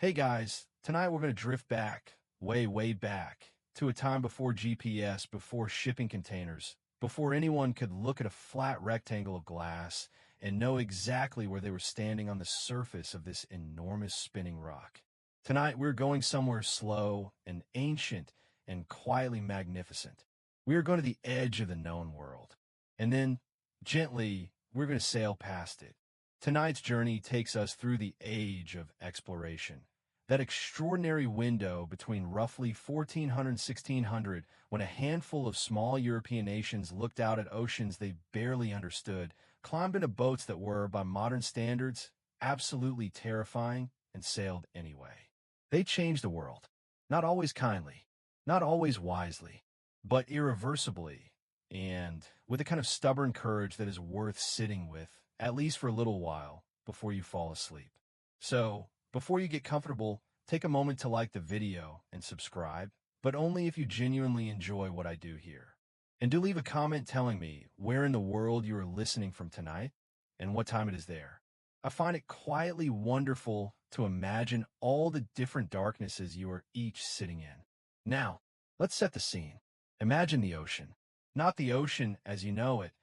Hey guys, tonight we're going to drift back, way, way back, to a time before GPS, before shipping containers, before anyone could look at a flat rectangle of glass and know exactly where they were standing on the surface of this enormous spinning rock. Tonight we're going somewhere slow and ancient and quietly magnificent. We are going to the edge of the known world. And then, gently, we're going to sail past it. Tonight's journey takes us through the age of exploration, that extraordinary window between roughly 1400 and 1600, when a handful of small European nations looked out at oceans they barely understood, climbed into boats that were, by modern standards, absolutely terrifying, and sailed anyway. They changed the world, not always kindly, not always wisely, but irreversibly, and with a kind of stubborn courage that is worth sitting with, at least for a little while, before you fall asleep. So, before you get comfortable, take a moment to like the video and subscribe, but only if you genuinely enjoy what I do here. And do leave a comment telling me where in the world you are listening from tonight and what time it is there. I find it quietly wonderful to imagine all the different darknesses you are each sitting in. Now, let's set the scene. Imagine the ocean. Not the ocean as you know it,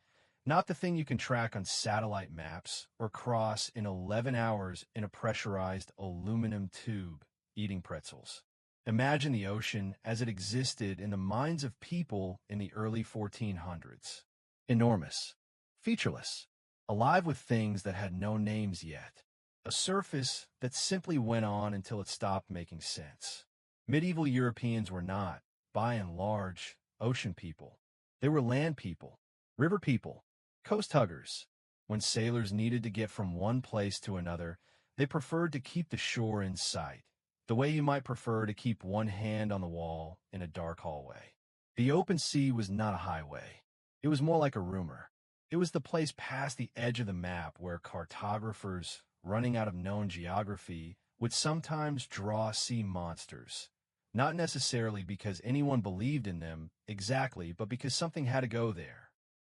not the thing you can track on satellite maps or cross in 11 hours in a pressurized aluminum tube eating pretzels. Imagine the ocean as it existed in the minds of people in the early 1400s. Enormous, featureless, alive with things that had no names yet. A surface that simply went on until it stopped making sense. Medieval Europeans were not, by and large, ocean people. They were land people, river people, coast huggers. When sailors needed to get from one place to another, they preferred to keep the shore in sight, the way you might prefer to keep one hand on the wall in a dark hallway. The open sea was not a highway. It was more like a rumor. It was the place past the edge of the map where cartographers, running out of known geography, would sometimes draw sea monsters. Not necessarily because anyone believed in them exactly, but because something had to go there.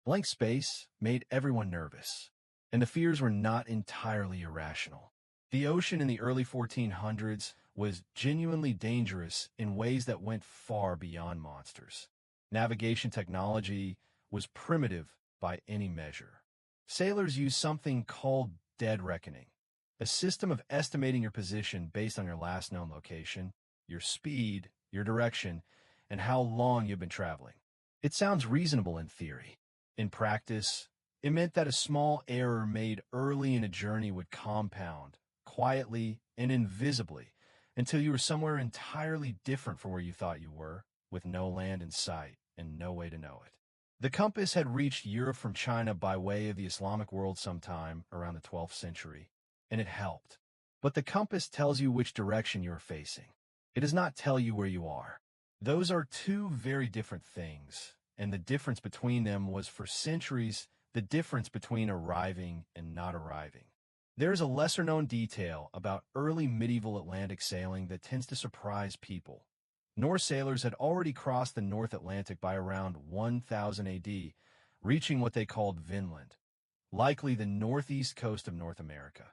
Blank space made everyone nervous, and the fears were not entirely irrational. The ocean in the early 1400s was genuinely dangerous in ways that went far beyond monsters. Navigation technology was primitive by any measure. Sailors used something called dead reckoning, a system of estimating your position based on your last known location, your speed, your direction, and how long you've been traveling. It sounds reasonable in theory. In practice, it meant that a small error made early in a journey would compound, quietly and invisibly, until you were somewhere entirely different from where you thought you were, with no land in sight and no way to know it. The compass had reached Europe from China by way of the Islamic world sometime around the 12th century, and it helped. But the compass tells you which direction you are facing. It does not tell you where you are. Those are two very different things, and the difference between them was for centuries the difference between arriving and not arriving. There is a lesser-known detail about early medieval Atlantic sailing that tends to surprise people. Norse sailors had already crossed the North Atlantic by around 1000 AD, reaching what they called Vinland, likely the northeast coast of North America,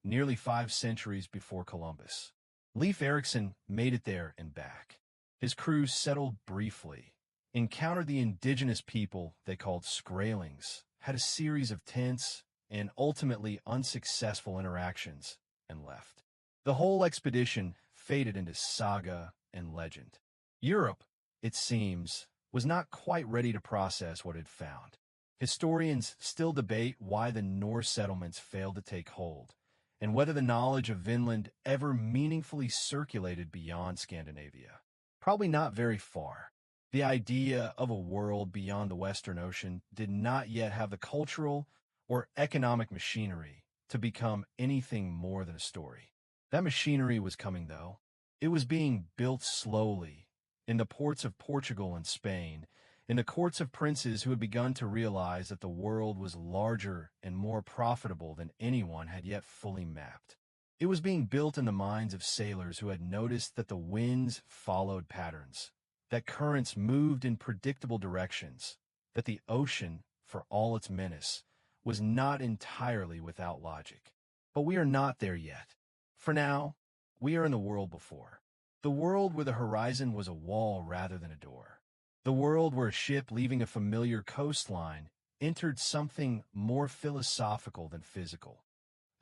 nearly 5 centuries before Columbus. Leif Erikson made it there and back. His crew settled briefly, encountered the indigenous people they called Skraelings, had a series of tense and ultimately unsuccessful interactions, and left. The whole expedition faded into saga and legend. Europe, it seems, was not quite ready to process what it found. Historians still debate why the Norse settlements failed to take hold, and whether the knowledge of Vinland ever meaningfully circulated beyond Scandinavia. Probably not very far. The idea of a world beyond the Western Ocean did not yet have the cultural or economic machinery to become anything more than a story. That machinery was coming, though. It was being built slowly, in the ports of Portugal and Spain, in the courts of princes who had begun to realize that the world was larger and more profitable than anyone had yet fully mapped. It was being built in the minds of sailors who had noticed that the winds followed patterns, that currents moved in predictable directions, that the ocean, for all its menace, was not entirely without logic. But we are not there yet. For now, we are in the world before. The world where the horizon was a wall rather than a door. The world where a ship leaving a familiar coastline entered something more philosophical than physical.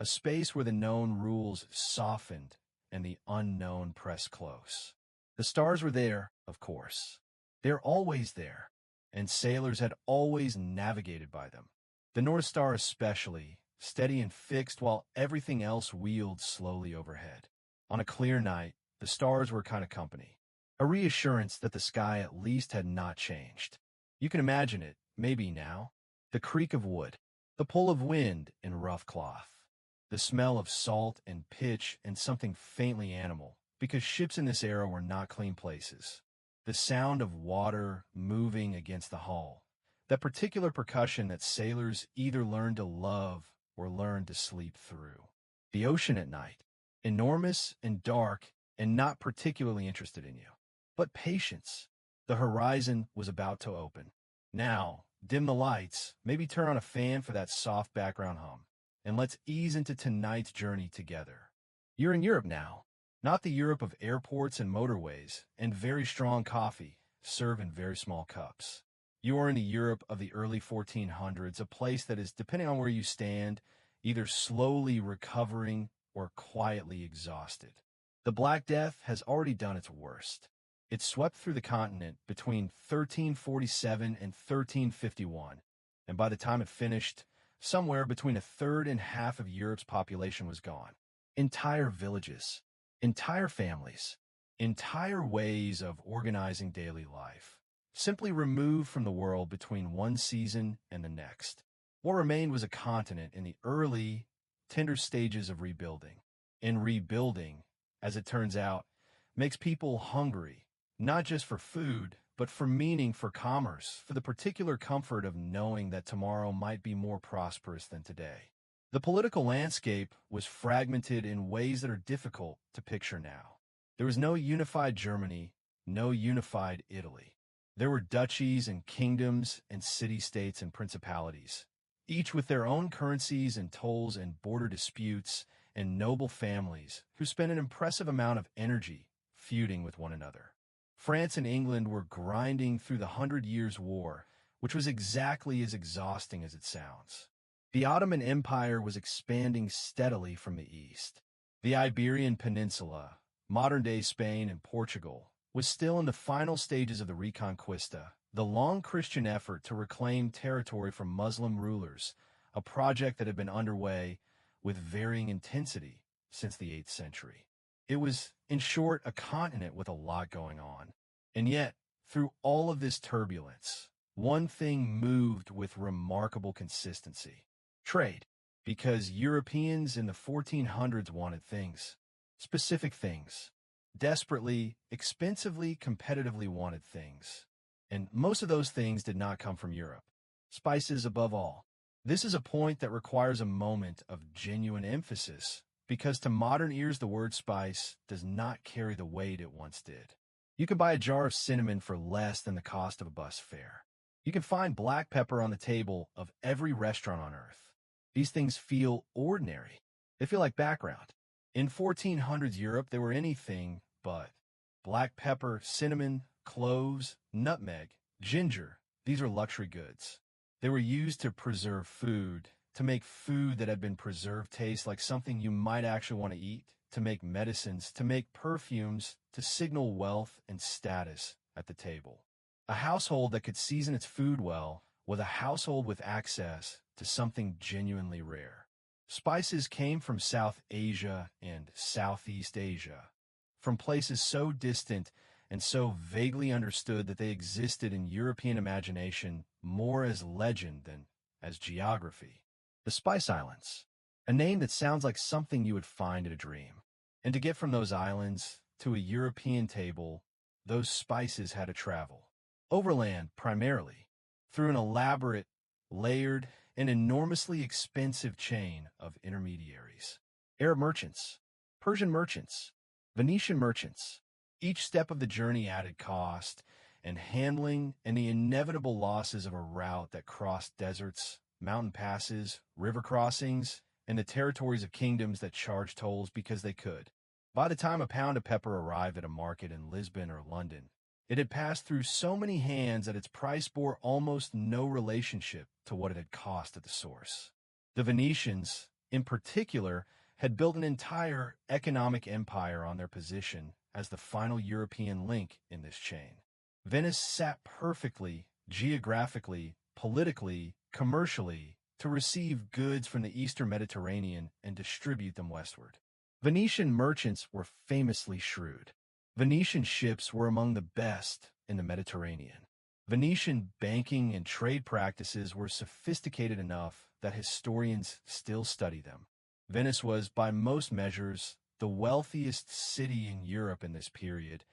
A space where the known rules softened and the unknown pressed close. The stars were there, of course. They're always there, and sailors had always navigated by them. The North Star especially, steady and fixed while everything else wheeled slowly overhead. On a clear night, the stars were kind of company. A reassurance that the sky at least had not changed. You can imagine it, maybe now. The creak of wood, the pull of wind in rough cloth, the smell of salt and pitch and something faintly animal, because ships in this era were not clean places. The sound of water moving against the hull, that particular percussion that sailors either learned to love or learned to sleep through. The ocean at night, enormous and dark and not particularly interested in you. But patience. The horizon was about to open. Now, dim the lights, maybe turn on a fan for that soft background hum, and let's ease into tonight's journey together. You're in Europe now, not the Europe of airports and motorways and very strong coffee served in very small cups. You are in the Europe of the early 1400s, a place that is, depending on where you stand, either slowly recovering or quietly exhausted. The Black Death has already done its worst. It swept through the continent between 1347 and 1351, and by the time it finished, somewhere between a third and half of Europe's population was gone. Entire villages, entire families, entire ways of organizing daily life, simply removed from the world between one season and the next. What remained was a continent in the early, tender stages of rebuilding. And rebuilding, as it turns out, makes people hungry, not just for food, but for meaning, for commerce, for the particular comfort of knowing that tomorrow might be more prosperous than today. The political landscape was fragmented in ways that are difficult to picture now. There was no unified Germany, no unified Italy. There were duchies and kingdoms and city-states and principalities, each with their own currencies and tolls and border disputes and noble families who spent an impressive amount of energy feuding with one another. France and England were grinding through the 100 Years' War, which was exactly as exhausting as it sounds. The Ottoman Empire was expanding steadily from the east. The Iberian Peninsula, modern-day Spain and Portugal, was still in the final stages of the Reconquista, the long Christian effort to reclaim territory from Muslim rulers, a project that had been underway with varying intensity since the 8th century. It was, in short, a continent with a lot going on. And yet, through all of this turbulence, one thing moved with remarkable consistency. Trade. Because Europeans in the 1400s wanted things. Specific things. Desperately, expensively, competitively wanted things. And most of those things did not come from Europe. Spices above all. This is a point that requires a moment of genuine emphasis, because to modern ears the word spice does not carry the weight it once did. You can buy a jar of cinnamon for less than the cost of a bus fare. You can find black pepper on the table of every restaurant on earth. These things feel ordinary. They feel like background. In 1400s Europe, they were anything but. Black pepper, cinnamon, cloves, nutmeg, ginger, these are luxury goods. They were used to preserve food, to make food that had been preserved taste like something you might actually want to eat, to make medicines, to make perfumes, to signal wealth and status at the table. A household that could season its food well was a household with access to something genuinely rare. Spices came from South Asia and Southeast Asia, from places so distant and so vaguely understood that they existed in European imagination more as legend than as geography. The Spice Islands, a name that sounds like something you would find in a dream. And to get from those islands to a European table, those spices had to travel. Overland, primarily, through an elaborate, layered, and enormously expensive chain of intermediaries. Arab merchants, Persian merchants, Venetian merchants. Each step of the journey added cost and handling and the inevitable losses of a route that crossed deserts, mountain passes, river crossings, and the territories of kingdoms that charged tolls because they could. By the time a pound of pepper arrived at a market in Lisbon or London, it had passed through so many hands that its price bore almost no relationship to what it had cost at the source. The Venetians, in particular, had built an entire economic empire on their position as the final European link in this chain. Venice sat perfectly, geographically, politically, commercially, to receive goods from the eastern Mediterranean and distribute them westward. Venetian merchants were famously shrewd. Venetian ships were among the best in the Mediterranean. Venetian banking and trade practices were sophisticated enough that historians still study them. Venice was, by most measures, the wealthiest city in Europe in this period,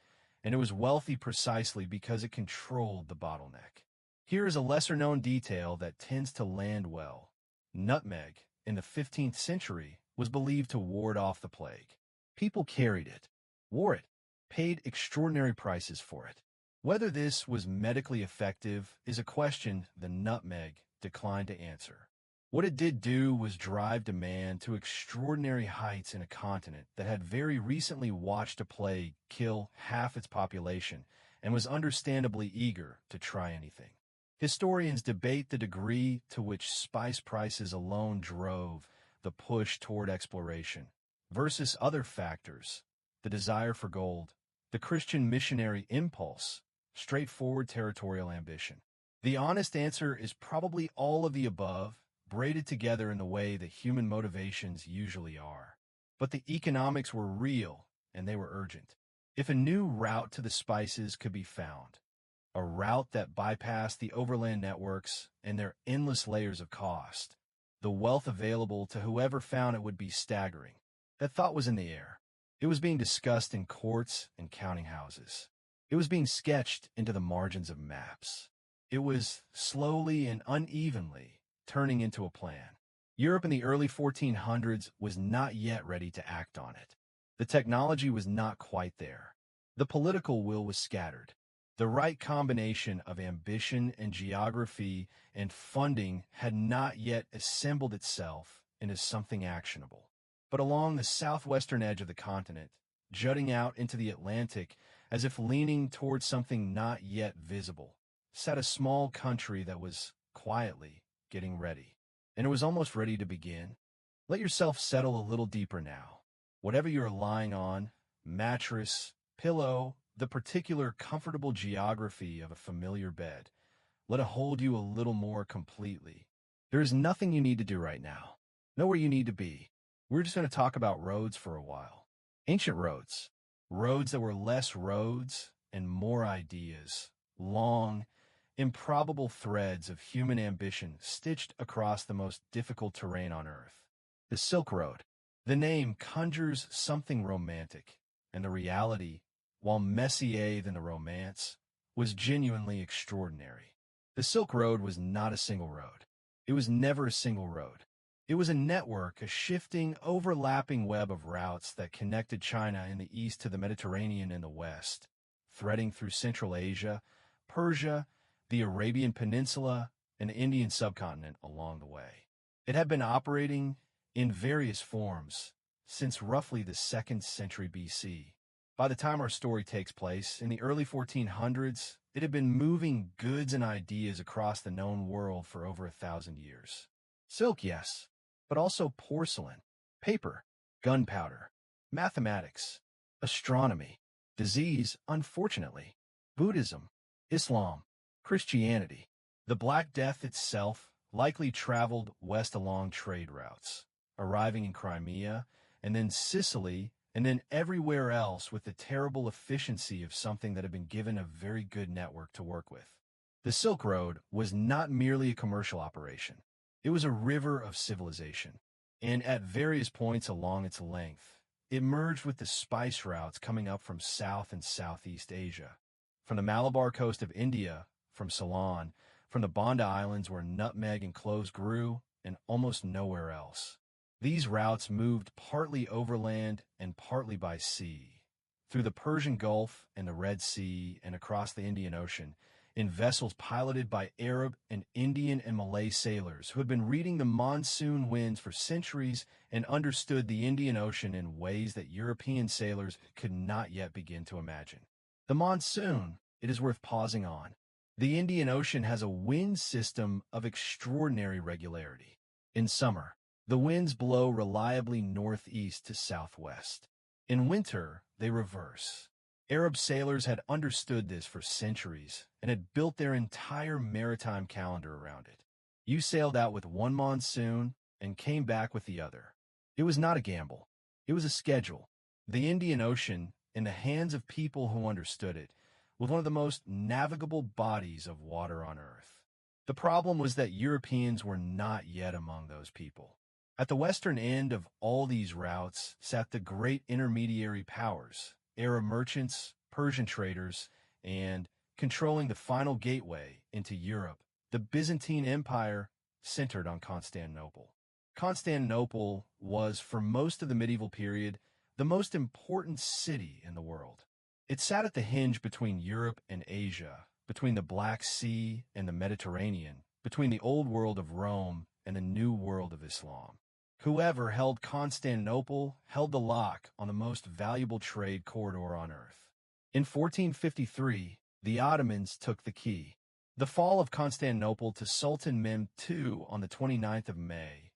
and it was wealthy precisely because it controlled the bottleneck. Here is a lesser-known detail that tends to land well. Nutmeg, in the 15th century, was believed to ward off the plague. People carried it, wore it, paid extraordinary prices for it. Whether this was medically effective is a question the nutmeg declined to answer. What it did do was drive demand to extraordinary heights in a continent that had very recently watched a plague kill half its population and was understandably eager to try anything. Historians debate the degree to which spice prices alone drove the push toward exploration versus other factors, the desire for gold, the Christian missionary impulse, straightforward territorial ambition. The honest answer is probably all of the above, braided together in the way that human motivations usually are. But the economics were real, and they were urgent. If a new route to the spices could be found, a route that bypassed the overland networks and their endless layers of cost, the wealth available to whoever found it would be staggering. That thought was in the air. It was being discussed in courts and counting houses. It was being sketched into the margins of maps. It was slowly and unevenly turning into a plan. Europe in the early 1400s was not yet ready to act on it. The technology was not quite there. The political will was scattered. The right combination of ambition and geography and funding had not yet assembled itself into something actionable. But along the southwestern edge of the continent, jutting out into the Atlantic as if leaning towards something not yet visible, sat a small country that was quietly getting ready. And it was almost ready to begin. Let yourself settle a little deeper now. Whatever you're lying on, mattress, pillow, the particular comfortable geography of a familiar bed, let it hold you a little more completely. There is nothing you need to do right now. Know where you need to be. We're just going to talk about roads for a while. Ancient roads. Roads that were less roads and more ideas. Long, improbable threads of human ambition stitched across the most difficult terrain on Earth. The Silk Road. The name conjures something romantic, and the reality, while messier than the romance, was genuinely extraordinary. The Silk Road was not a single road. It was never a single road. It was a network, a shifting, overlapping web of routes that connected China in the east to the Mediterranean in the west, threading through Central Asia, Persia, the Arabian Peninsula, and the Indian subcontinent along the way. It had been operating in various forms since roughly the 2nd century BC. By the time our story takes place, in the early 1400s, it had been moving goods and ideas across the known world for over 1,000 years. Silk, yes, but also porcelain, paper, gunpowder, mathematics, astronomy, disease, unfortunately, Buddhism, Islam, Christianity. The Black Death itself likely traveled west along trade routes, arriving in Crimea, and then Sicily, and then everywhere else with the terrible efficiency of something that had been given a very good network to work with. The Silk Road was not merely a commercial operation. It was a river of civilization, and at various points along its length, it merged with the spice routes coming up from South and Southeast Asia, from the Malabar coast of India, from Ceylon, from the Banda Islands where nutmeg and cloves grew, and almost nowhere else. These routes moved partly overland and partly by sea, through the Persian Gulf and the Red Sea and across the Indian Ocean, in vessels piloted by Arab and Indian and Malay sailors who had been reading the monsoon winds for centuries and understood the Indian Ocean in ways that European sailors could not yet begin to imagine. The monsoon, it is worth pausing on. The Indian Ocean has a wind system of extraordinary regularity. In summer, the winds blow reliably northeast to southwest. In winter, they reverse. Arab sailors had understood this for centuries and had built their entire maritime calendar around it. You sailed out with one monsoon and came back with the other. It was not a gamble. It was a schedule. The Indian Ocean, in the hands of people who understood it, was one of the most navigable bodies of water on Earth. The problem was that Europeans were not yet among those people. At the western end of all these routes sat the great intermediary powers, Arab merchants, Persian traders, and, controlling the final gateway into Europe, the Byzantine Empire centered on Constantinople. Constantinople was, for most of the medieval period, the most important city in the world. It sat at the hinge between Europe and Asia, between the Black Sea and the Mediterranean, between the old world of Rome and the new world of Islam. Whoever held Constantinople held the lock on the most valuable trade corridor on Earth. In 1453, the Ottomans took the key. The fall of Constantinople to Sultan Mehmed II on the 29th of May,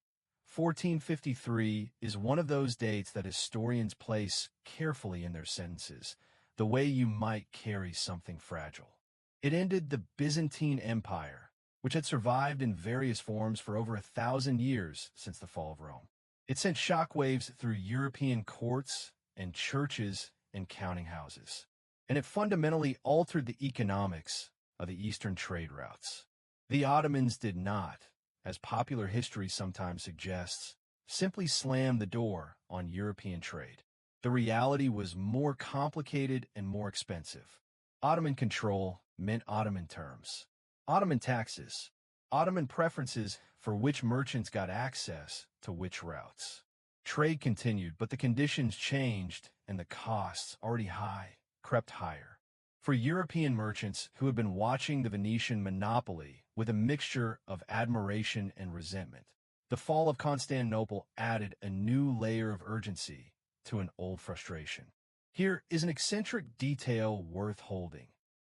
1453 is one of those dates that historians place carefully in their sentences, the way you might carry something fragile. It ended the Byzantine Empire, which had survived in various forms for over 1,000 years since the fall of Rome. It sent shockwaves through European courts and churches and counting houses, and it fundamentally altered the economics of the Eastern trade routes. The Ottomans did not, as popular history sometimes suggests, simply slam the door on European trade. The reality was more complicated and more expensive. Ottoman control meant Ottoman terms, Ottoman taxes, Ottoman preferences for which merchants got access to which routes. Trade continued, but the conditions changed and the costs, already high, crept higher. For European merchants who had been watching the Venetian monopoly with a mixture of admiration and resentment, the fall of Constantinople added a new layer of urgency to an old frustration. Here is an eccentric detail worth holding.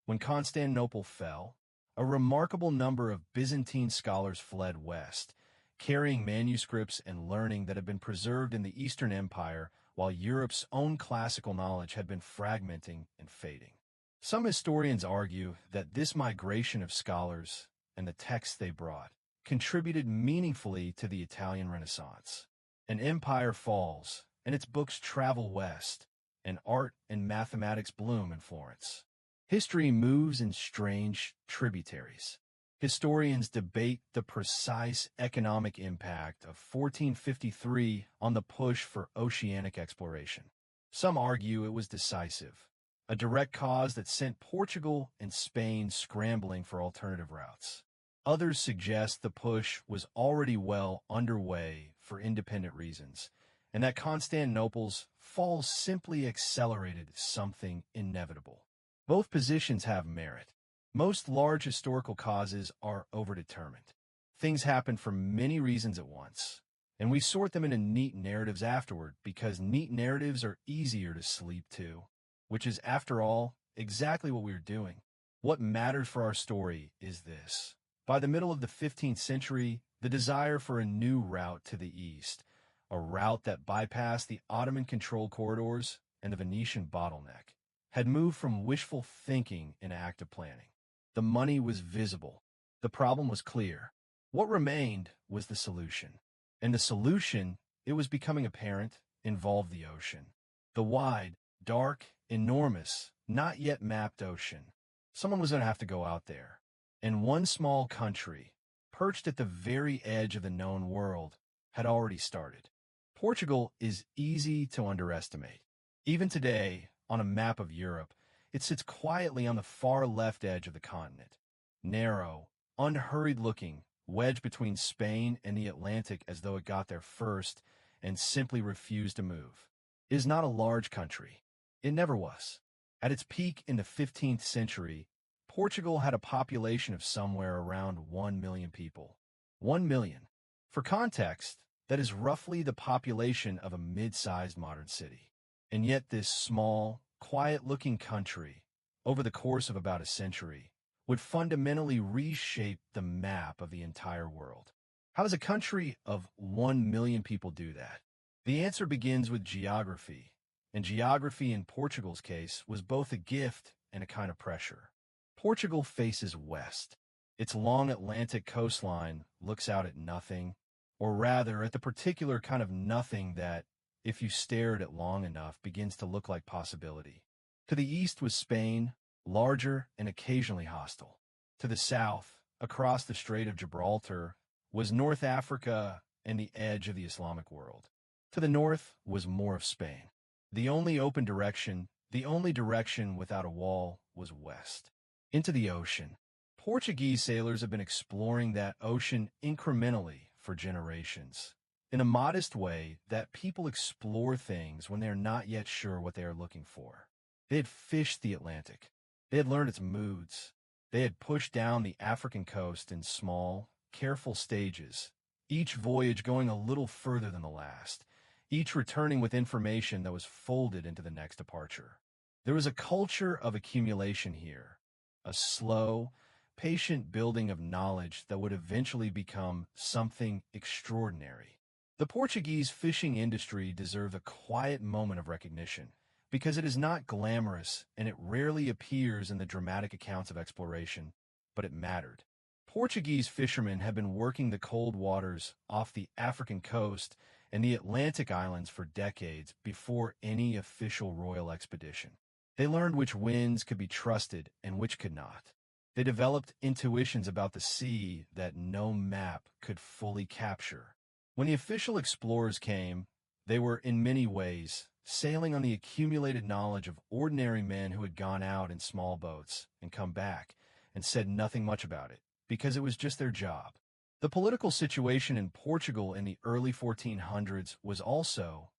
When Constantinople fell, a remarkable number of Byzantine scholars fled west, carrying manuscripts and learning that had been preserved in the Eastern Empire while Europe's own classical knowledge had been fragmenting and fading. Some historians argue that this migration of scholars and the texts they brought contributed meaningfully to the Italian Renaissance. An empire falls, and its books travel west, and art and mathematics bloom in Florence. History moves in strange tributaries. Historians debate the precise economic impact of 1453 on the push for oceanic exploration. Some argue it was decisive, a direct cause that sent Portugal and Spain scrambling for alternative routes. Others suggest the push was already well underway for independent reasons, and that Constantinople's fall simply accelerated something inevitable. Both positions have merit. Most large historical causes are overdetermined. Things happen for many reasons at once, and we sort them into neat narratives afterward because neat narratives are easier to sleep to, which is, after all, exactly what we are doing. What matters for our story is this. By the middle of the 15th century, the desire for a new route to the east, a route that bypassed the Ottoman control corridors and the Venetian bottleneck, had moved from wishful thinking into active planning. The money was visible. The problem was clear. What remained was the solution. And the solution, it was becoming apparent, involved the ocean. The wide, dark, enormous, not yet mapped ocean. Someone was going to have to go out there. And one small country, perched at the very edge of the known world, had already started. Portugal is easy to underestimate. Even today, on a map of Europe, it sits quietly on the far left edge of the continent. Narrow, unhurried-looking, wedged between Spain and the Atlantic as though it got there first and simply refused to move. It is not a large country. It never was. At its peak in the 15th century, Portugal had a population of somewhere around 1 million people. 1 million. For context, that is roughly the population of a mid-sized modern city. And yet this small, quiet-looking country, over the course of about a century, would fundamentally reshape the map of the entire world. How does a country of 1 million people do that? The answer begins with geography, and geography in Portugal's case was both a gift and a kind of pressure. Portugal faces west. Its long Atlantic coastline looks out at nothing, or rather at the particular kind of nothing that, if you stare at it long enough, begins to look like possibility. To the east was Spain, larger and occasionally hostile. To the south, across the Strait of Gibraltar, was North Africa and the edge of the Islamic world. To the north was more of Spain. The only open direction, the only direction without a wall, was west. Into the ocean. Portuguese sailors have been exploring that ocean incrementally for generations. In a modest way that people explore things when they are not yet sure what they are looking for. They had fished the Atlantic. They had learned its moods. They had pushed down the African coast in small, careful stages, each voyage going a little further than the last, each returning with information that was folded into the next departure. There was a culture of accumulation here, a slow, patient building of knowledge that would eventually become something extraordinary. The Portuguese fishing industry deserves a quiet moment of recognition because it is not glamorous and it rarely appears in the dramatic accounts of exploration, but it mattered. Portuguese fishermen had been working the cold waters off the African coast and the Atlantic islands for decades before any official royal expedition. They learned which winds could be trusted and which could not. They developed intuitions about the sea that no map could fully capture. When the official explorers came, they were, in many ways, sailing on the accumulated knowledge of ordinary men who had gone out in small boats and come back and said nothing much about it, because it was just their job. The political situation in Portugal in the early 1400s was also,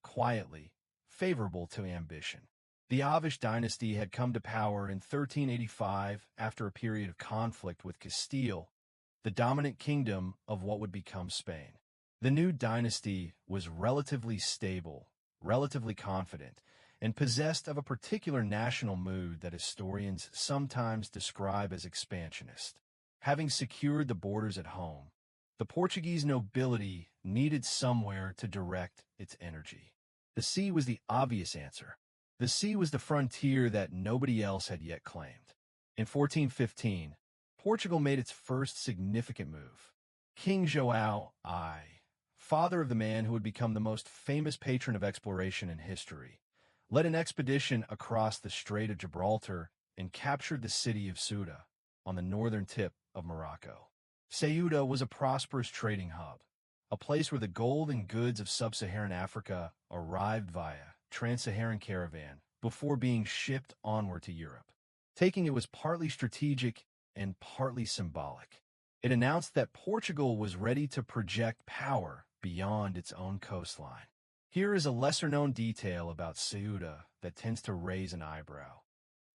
quietly, favorable to ambition. The Avish dynasty had come to power in 1385 after a period of conflict with Castile, the dominant kingdom of what would become Spain. The new dynasty was relatively stable, relatively confident, and possessed of a particular national mood that historians sometimes describe as expansionist. Having secured the borders at home, the Portuguese nobility needed somewhere to direct its energy. The sea was the obvious answer. The sea was the frontier that nobody else had yet claimed. In 1415, Portugal made its first significant move. King João I, father of the man who would become the most famous patron of exploration in history, led an expedition across the Strait of Gibraltar and captured the city of Ceuta on the northern tip of Morocco. Ceuta was a prosperous trading hub, a place where the gold and goods of sub-Saharan Africa arrived via trans-Saharan caravan before being shipped onward to Europe. Taking it was partly strategic and partly symbolic. It announced that Portugal was ready to project power beyond its own coastline. Here is a lesser-known detail about Ceuta that tends to raise an eyebrow.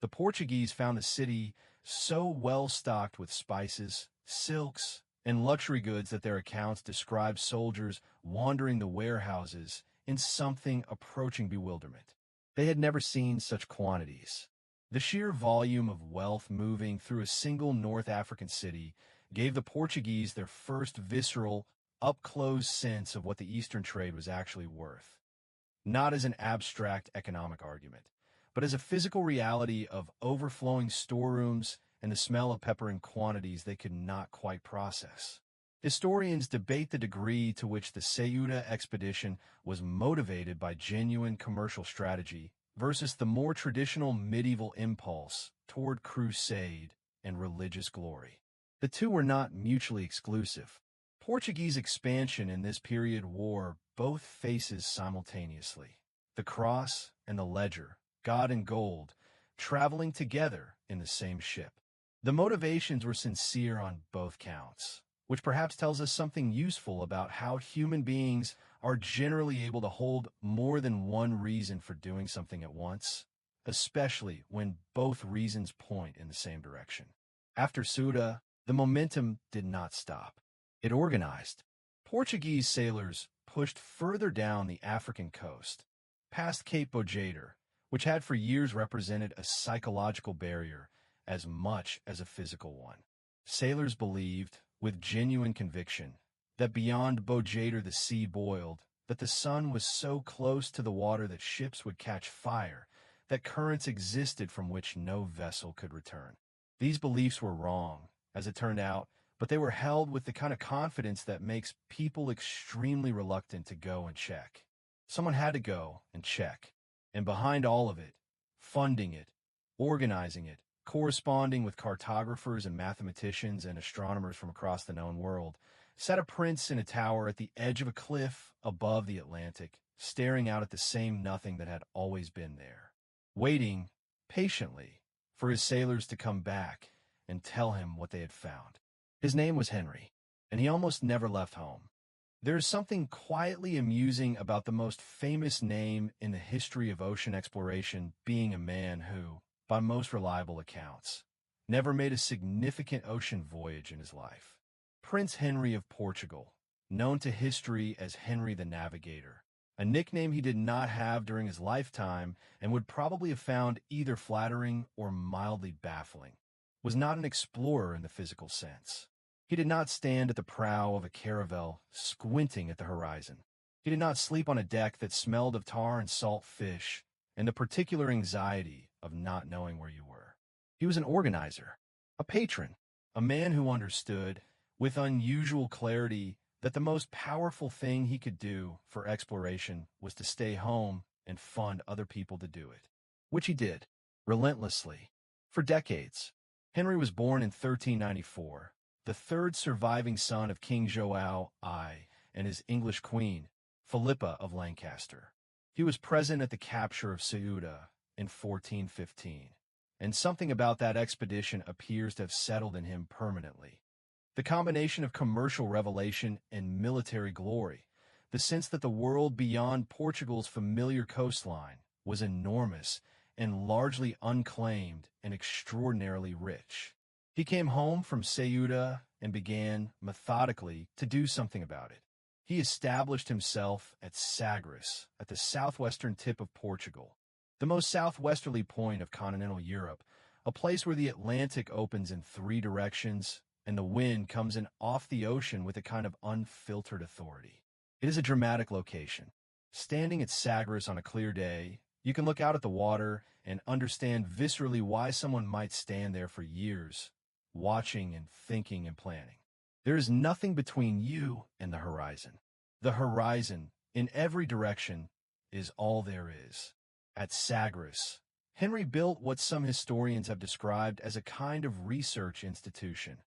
The Portuguese found the city so well stocked with spices, silks, and luxury goods that their accounts describe soldiers wandering the warehouses in something approaching bewilderment. They had never seen such quantities. The sheer volume of wealth moving through a single North African city gave the Portuguese their first visceral, up-close sense of what the Eastern trade was actually worth. Not as an abstract economic argument, but as a physical reality of overflowing storerooms and the smell of pepper in quantities they could not quite process. Historians debate the degree to which the Ceuta expedition was motivated by genuine commercial strategy versus the more traditional medieval impulse toward crusade and religious glory. The two were not mutually exclusive. Portuguese expansion in this period wore both faces simultaneously. The cross and the ledger, God and gold, traveling together in the same ship. The motivations were sincere on both counts, which perhaps tells us something useful about how human beings are generally able to hold more than one reason for doing something at once, especially when both reasons point in the same direction. After Ceuta, the momentum did not stop. It organized. Portuguese sailors pushed further down the African coast, past Cape Voyager, which had for years represented a psychological barrier as much as a physical one. Sailors believed, with genuine conviction, that beyond Voyager the sea boiled, that the sun was so close to the water that ships would catch fire, that currents existed from which no vessel could return. These beliefs were wrong, as it turned out, but they were held with the kind of confidence that makes people extremely reluctant to go and check. Someone had to go and check. And behind all of it, funding it, organizing it, corresponding with cartographers and mathematicians and astronomers from across the known world, sat a prince in a tower at the edge of a cliff above the Atlantic, staring out at the same nothing that had always been there, waiting patiently for his sailors to come back and tell him what they had found. His name was Henry, and he almost never left home. There is something quietly amusing about the most famous name in the history of ocean exploration being a man who, by most reliable accounts, never made a significant ocean voyage in his life. Prince Henry of Portugal, known to history as Henry the Navigator, a nickname he did not have during his lifetime and would probably have found either flattering or mildly baffling, was not an explorer in the physical sense. He did not stand at the prow of a caravel, squinting at the horizon. He did not sleep on a deck that smelled of tar and salt fish, and the particular anxiety of not knowing where you were. He was an organizer, a patron, a man who understood, with unusual clarity, that the most powerful thing he could do for exploration was to stay home and fund other people to do it, which he did, relentlessly, for decades. Henry was born in 1394. The third surviving son of King João I and his English queen, Philippa of Lancaster. He was present at the capture of Ceuta in 1415, and something about that expedition appears to have settled in him permanently. The combination of commercial revelation and military glory, the sense that the world beyond Portugal's familiar coastline was enormous and largely unclaimed and extraordinarily rich. He came home from Ceuta and began, methodically, to do something about it. He established himself at Sagres, at the southwestern tip of Portugal, the most southwesterly point of continental Europe, a place where the Atlantic opens in 3 directions and the wind comes in off the ocean with a kind of unfiltered authority. It is a dramatic location. Standing at Sagres on a clear day, you can look out at the water and understand viscerally why someone might stand there for years, watching and thinking and planning. There is nothing between you and the horizon. The horizon, in every direction, is all there is. At Sagres, Henry built what some historians have described as a kind of research institution,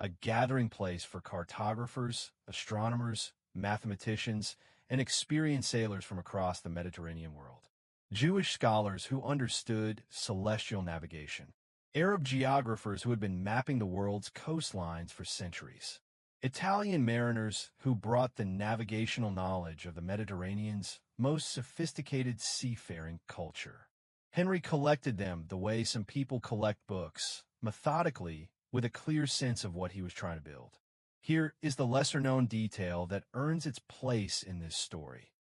a gathering place for cartographers, astronomers, mathematicians, and experienced sailors from across the Mediterranean world. Jewish scholars who understood celestial navigation, Arab geographers who had been mapping the world's coastlines for centuries, Italian mariners who brought the navigational knowledge of the Mediterranean's most sophisticated seafaring culture. Henry collected them the way some people collect books, methodically, with a clear sense of what he was trying to build. Here is the lesser-known detail that earns its place in this story.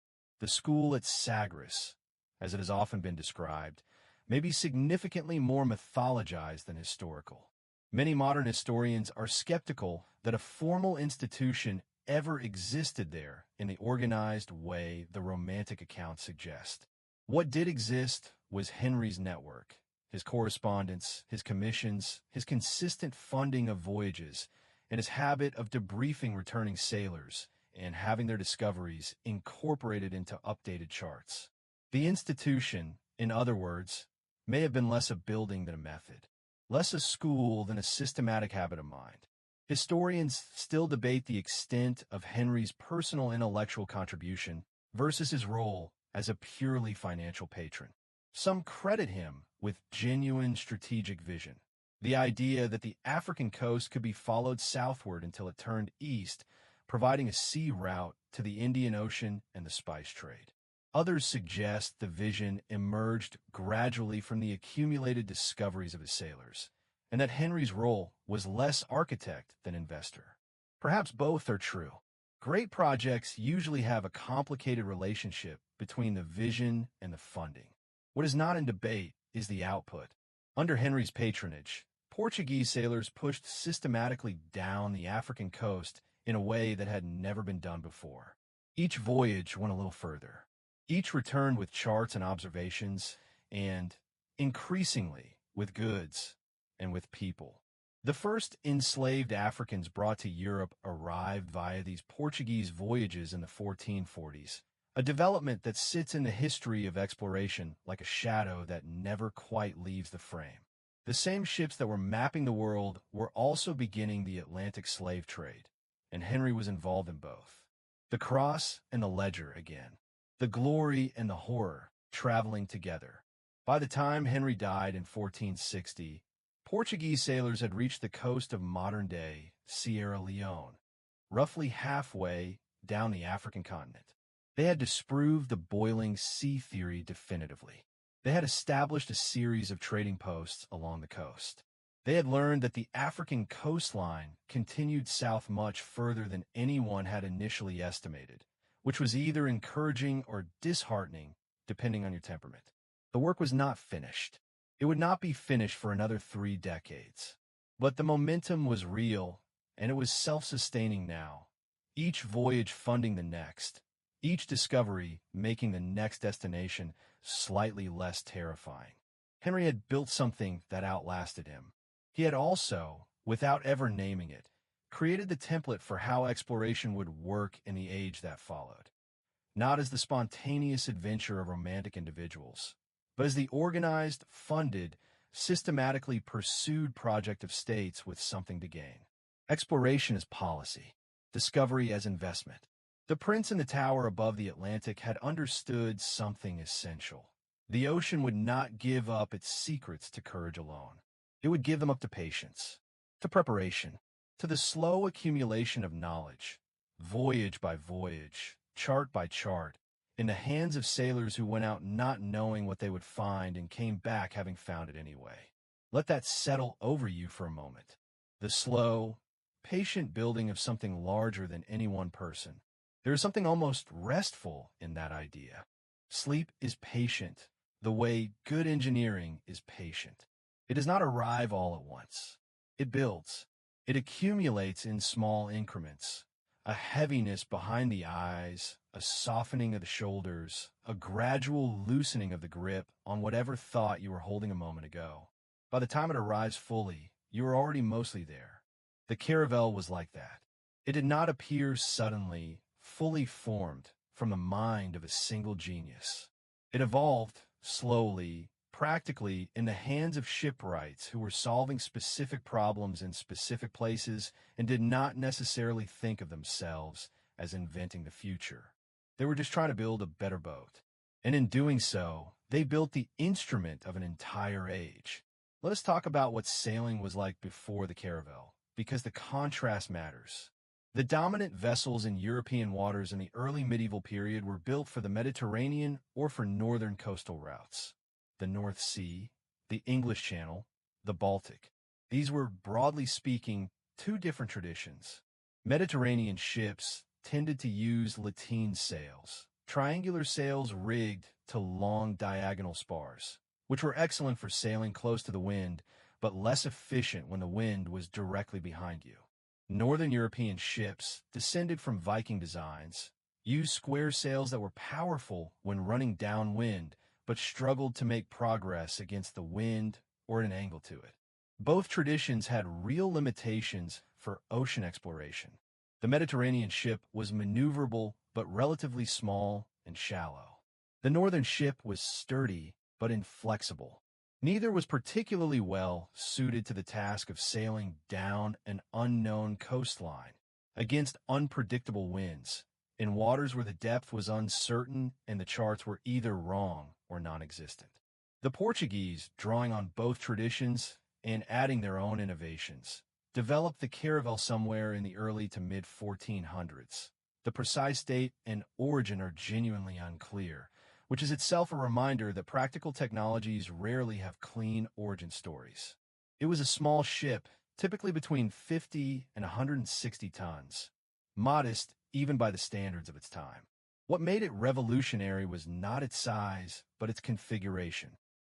The school at Sagres, as it has often been described, may be significantly more mythologized than historical. Many modern historians are skeptical that a formal institution ever existed there in the organized way the Romantic accounts suggest. What did exist was Henry's network, his correspondence, his commissions, his consistent funding of voyages, and his habit of debriefing returning sailors and having their discoveries incorporated into updated charts. The institution, in other words, may have been less a building than a method, less a school than a systematic habit of mind. Historians still debate the extent of Henry's personal intellectual contribution versus his role as a purely financial patron. Some credit him with genuine strategic vision, the idea that the African coast could be followed southward until it turned east, providing a sea route to the Indian Ocean and the spice trade. Others suggest the vision emerged gradually from the accumulated discoveries of his sailors, and that Henry's role was less architect than investor. Perhaps both are true. Great projects usually have a complicated relationship between the vision and the funding. What is not in debate is the output. Under Henry's patronage, Portuguese sailors pushed systematically down the African coast in a way that had never been done before. Each voyage went a little further. Each returned with charts and observations, and, increasingly, with goods and with people. The first enslaved Africans brought to Europe arrived via these Portuguese voyages in the 1440s, a development that sits in the history of exploration like a shadow that never quite leaves the frame. The same ships that were mapping the world were also beginning the Atlantic slave trade, and Henry was involved in both. The cross and the ledger again. The glory and the horror traveling together. By the time Henry died in 1460, Portuguese sailors had reached the coast of modern-day Sierra Leone, roughly halfway down the African continent. They had disproved the boiling sea theory definitively. They had established a series of trading posts along the coast. They had learned that the African coastline continued south much further than anyone had initially estimated, which was either encouraging or disheartening, depending on your temperament. The work was not finished. It would not be finished for another 3 decades. But the momentum was real, and it was self-sustaining now, each voyage funding the next, each discovery making the next destination slightly less terrifying. Henry had built something that outlasted him. He had also, without ever naming it, created the template for how exploration would work in the age that followed. Not as the spontaneous adventure of romantic individuals, but as the organized, funded, systematically pursued project of states with something to gain. Exploration as policy, discovery as investment. The prince in the tower above the Atlantic had understood something essential. The ocean would not give up its secrets to courage alone. It would give them up to patience, to preparation, to the slow accumulation of knowledge, voyage by voyage, chart by chart, in the hands of sailors who went out not knowing what they would find and came back having found it anyway. Let that settle over you for a moment. The slow, patient building of something larger than any one person. There is something almost restful in that idea. Sleep is patient, the way good engineering is patient. It does not arrive all at once. It builds. It accumulates in small increments. A heaviness behind the eyes, a softening of the shoulders, a gradual loosening of the grip on whatever thought you were holding a moment ago. By the time it arrives fully, you are already mostly there. The Caravel was like that. It did not appear suddenly, fully formed from the mind of a single genius. It evolved, slowly, practically in the hands of shipwrights who were solving specific problems in specific places and did not necessarily think of themselves as inventing the future. They were just trying to build a better boat. And in doing so, they built the instrument of an entire age. Let us talk about what sailing was like before the Caravel, because the contrast matters. The dominant vessels in European waters in the early medieval period were built for the Mediterranean or for northern coastal routes. The North Sea, the English Channel, the Baltic. These were, broadly speaking, two different traditions. Mediterranean ships tended to use lateen sails, triangular sails rigged to long diagonal spars, which were excellent for sailing close to the wind, but less efficient when the wind was directly behind you. Northern European ships, descended from Viking designs, used square sails that were powerful when running downwind, but struggled to make progress against the wind or at an angle to it. Both traditions had real limitations for ocean exploration. The Mediterranean ship was maneuverable but relatively small and shallow. The northern ship was sturdy but inflexible. Neither was particularly well suited to the task of sailing down an unknown coastline against unpredictable winds, in waters where the depth was uncertain and the charts were either wrong or non-existent. The Portuguese, drawing on both traditions and adding their own innovations, developed the Caravel somewhere in the early to mid-1400s. The precise date and origin are genuinely unclear, which is itself a reminder that practical technologies rarely have clean origin stories. It was a small ship, typically between 50 and 160 tons, modest even by the standards of its time. What made it revolutionary was not its size, but its configuration.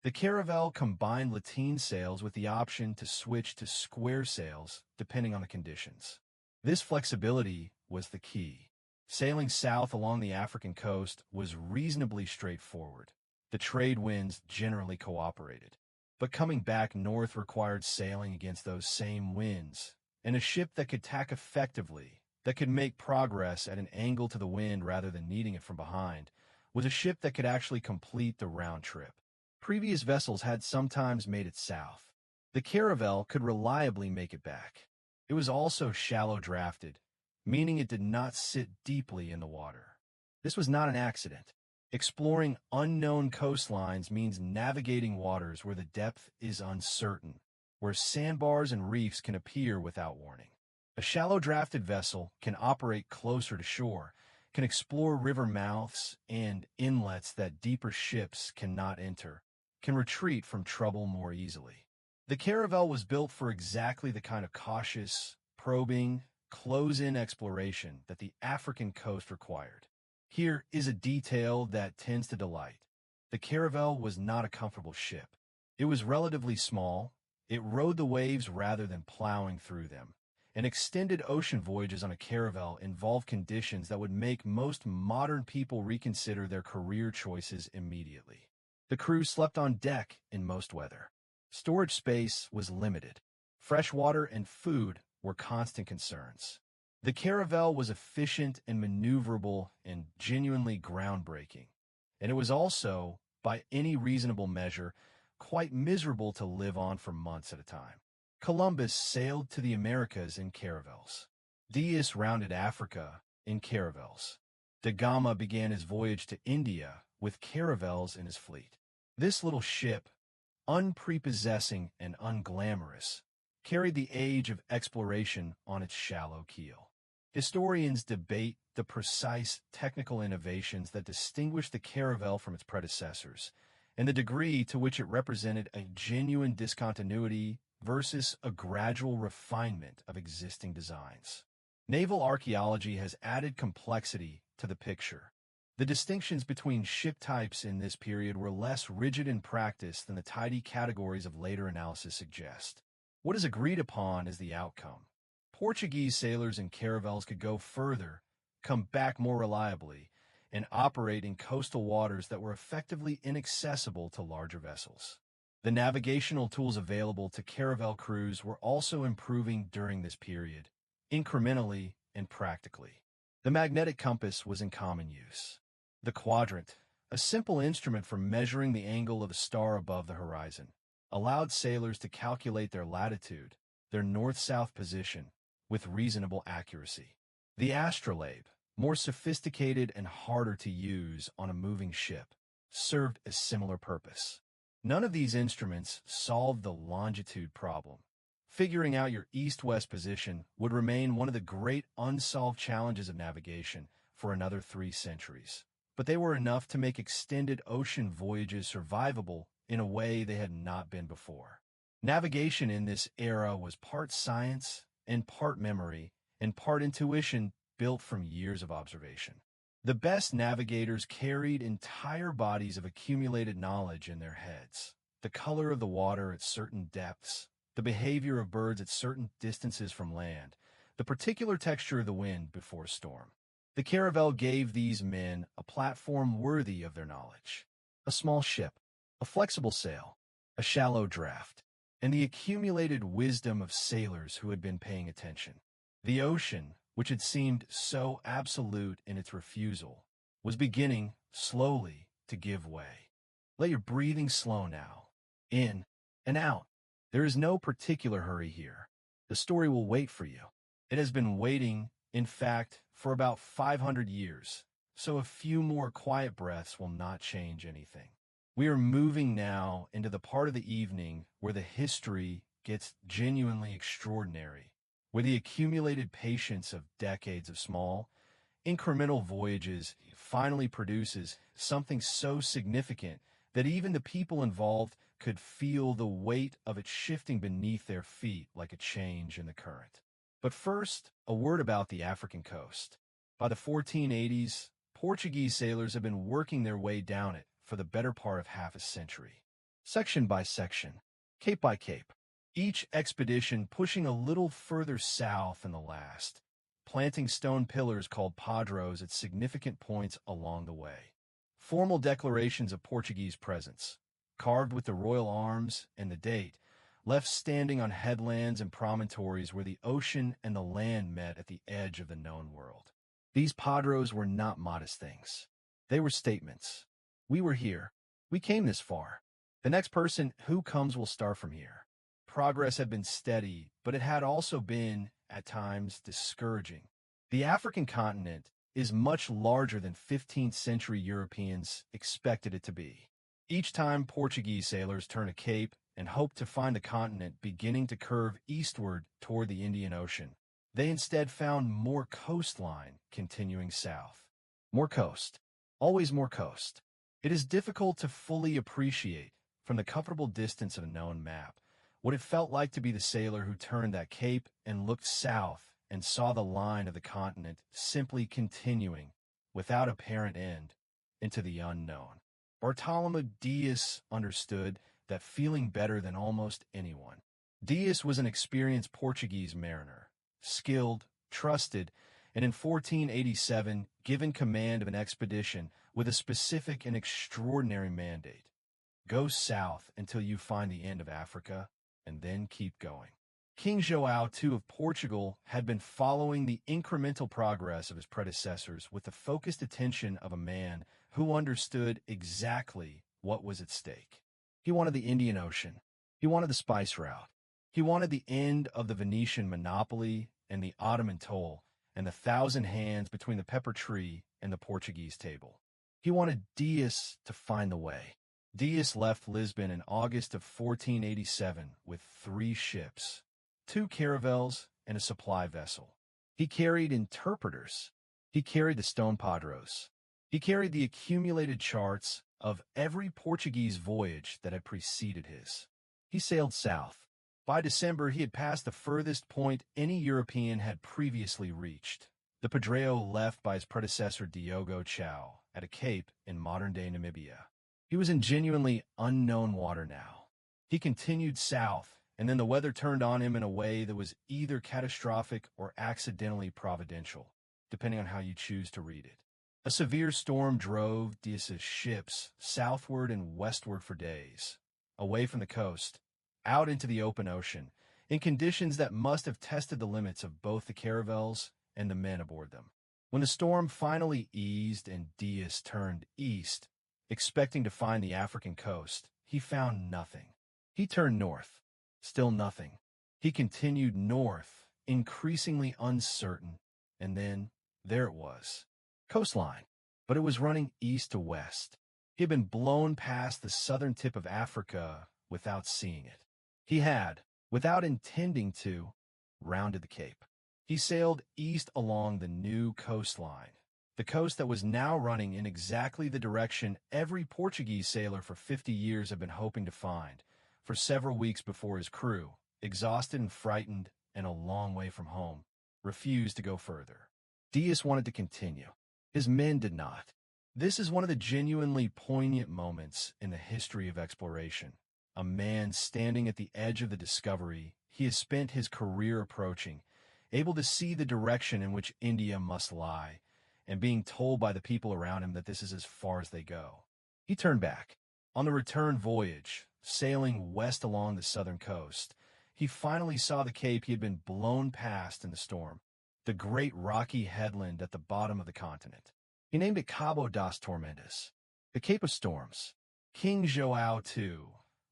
The Caravel combined lateen sails with the option to switch to square sails depending on the conditions. This flexibility was the key. Sailing south along the African coast was reasonably straightforward. The trade winds generally cooperated. But coming back north required sailing against those same winds, and a ship that could tack effectively, that could make progress at an angle to the wind rather than needing it from behind, was a ship that could actually complete the round trip. Previous vessels had sometimes made it south. The Caravel could reliably make it back. It was also shallow drafted, meaning it did not sit deeply in the water. This was not an accident. Exploring unknown coastlines means navigating waters where the depth is uncertain, where sandbars and reefs can appear without warning. A shallow-drafted vessel can operate closer to shore, can explore river mouths and inlets that deeper ships cannot enter, can retreat from trouble more easily. The Caravel was built for exactly the kind of cautious, probing, close-in exploration that the African coast required. Here is a detail that tends to delight. The Caravel was not a comfortable ship. It was relatively small. It rode the waves rather than plowing through them. And extended ocean voyages on a Caravel involve conditions that would make most modern people reconsider their career choices immediately. The crew slept on deck in most weather. Storage space was limited. Fresh water and food were constant concerns. The Caravel was efficient and maneuverable and genuinely groundbreaking, and it was also, by any reasonable measure, quite miserable to live on for months at a time. Columbus sailed to the Americas in caravels. Diaz rounded Africa in caravels. Da Gama began his voyage to India with caravels in his fleet. This little ship, unprepossessing and unglamorous, carried the age of exploration on its shallow keel. Historians debate the precise technical innovations that distinguished the Caravel from its predecessors, and the degree to which it represented a genuine discontinuity versus a gradual refinement of existing designs. Naval archaeology has added complexity to the picture. The distinctions between ship types in this period were less rigid in practice than the tidy categories of later analysis suggest. What is agreed upon is the outcome. Portuguese sailors in caravels could go further, come back more reliably, and operate in coastal waters that were effectively inaccessible to larger vessels. The navigational tools available to caravel crews were also improving during this period, incrementally and practically. The magnetic compass was in common use. The quadrant, a simple instrument for measuring the angle of a star above the horizon, allowed sailors to calculate their latitude, their north-south position, with reasonable accuracy. The astrolabe, more sophisticated and harder to use on a moving ship, served a similar purpose. None of these instruments solved the longitude problem. Figuring out your east-west position would remain one of the great unsolved challenges of navigation for another 3 centuries. But they were enough to make extended ocean voyages survivable in a way they had not been before. Navigation in this era was part science and part memory and part intuition built from years of observation. The best navigators carried entire bodies of accumulated knowledge in their heads. The color of the water at certain depths, the behavior of birds at certain distances from land, the particular texture of the wind before a storm. The Caravel gave these men a platform worthy of their knowledge. A small ship, a flexible sail, a shallow draft, and the accumulated wisdom of sailors who had been paying attention. The ocean, which had seemed so absolute in its refusal, was beginning, slowly, to give way. Let your breathing slow now, in and out. There is no particular hurry here. The story will wait for you. It has been waiting, in fact, for about 500 years, so a few more quiet breaths will not change anything. We are moving now into the part of the evening where the history gets genuinely extraordinary, where the accumulated patience of decades of small, incremental voyages finally produces something so significant that even the people involved could feel the weight of it shifting beneath their feet like a change in the current. But first, a word about the African coast. By the 1480s, Portuguese sailors had been working their way down it for the better part of half a century. Section by section, cape by cape, each expedition pushing a little further south than the last, planting stone pillars called padros at significant points along the way. Formal declarations of Portuguese presence, carved with the royal arms and the date, left standing on headlands and promontories where the ocean and the land met at the edge of the known world. These padros were not modest things. They were statements. We were here. We came this far. The next person who comes will start from here. Progress had been steady, but it had also been, at times, discouraging. The African continent is much larger than 15th century Europeans expected it to be. Each time Portuguese sailors turned a cape and hoped to find the continent beginning to curve eastward toward the Indian Ocean, they instead found more coastline continuing south. More coast. Always more coast. It is difficult to fully appreciate, from the comfortable distance of a known map, what it felt like to be the sailor who turned that cape and looked south and saw the line of the continent simply continuing, without apparent end, into the unknown. Bartolomeu Dias understood that feeling better than almost anyone. Dias was an experienced Portuguese mariner, skilled, trusted, and in 1487 given command of an expedition with a specific and extraordinary mandate. Go south until you find the end of Africa, and then keep going. King João II of Portugal had been following the incremental progress of his predecessors with the focused attention of a man who understood exactly what was at stake. He wanted the Indian Ocean. He wanted the spice route. He wanted the end of the Venetian monopoly and the Ottoman toll and the 1,000 hands between the pepper tree and the Portuguese table. He wanted Dias to find the way. Dias left Lisbon in August of 1487 with 3 ships, 2 caravels, and a supply vessel. He carried interpreters. He carried the stone padros. He carried the accumulated charts of every Portuguese voyage that had preceded his. He sailed south. By December, he had passed the furthest point any European had previously reached, the Padreo left by his predecessor Diogo Chau at a cape in modern-day Namibia. He was in genuinely unknown water now. He continued south, and then the weather turned on him in a way that was either catastrophic or accidentally providential, depending on how you choose to read it. A severe storm drove Dias's ships southward and westward for days, away from the coast, out into the open ocean, in conditions that must have tested the limits of both the caravels and the men aboard them. When the storm finally eased and Dias turned east, expecting to find the African coast, he found nothing. He turned north. Still nothing. He continued north, increasingly uncertain, and then there it was. Coastline. But it was running east to west. He had been blown past the southern tip of Africa without seeing it. He had, without intending to, rounded the cape. He sailed east along the new coastline, the coast that was now running in exactly the direction every Portuguese sailor for 50 years had been hoping to find, for several weeks before his crew, exhausted and frightened and a long way from home, refused to go further. Dias wanted to continue. His men did not. This is one of the genuinely poignant moments in the history of exploration. A man standing at the edge of the discovery he has spent his career approaching, able to see the direction in which India must lie, and being told by the people around him that this is as far as they go. He turned back. On the return voyage, sailing west along the southern coast, he finally saw the cape he had been blown past in the storm, the great rocky headland at the bottom of the continent. He named it Cabo das Tormentas, the Cape of Storms. King João II,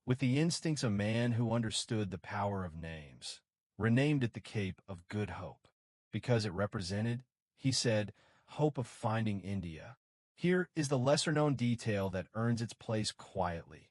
with the instincts of a man who understood the power of names, renamed it the Cape of Good Hope, because it represented, he said, hope of finding India. Here is the lesser-known detail that earns its place quietly.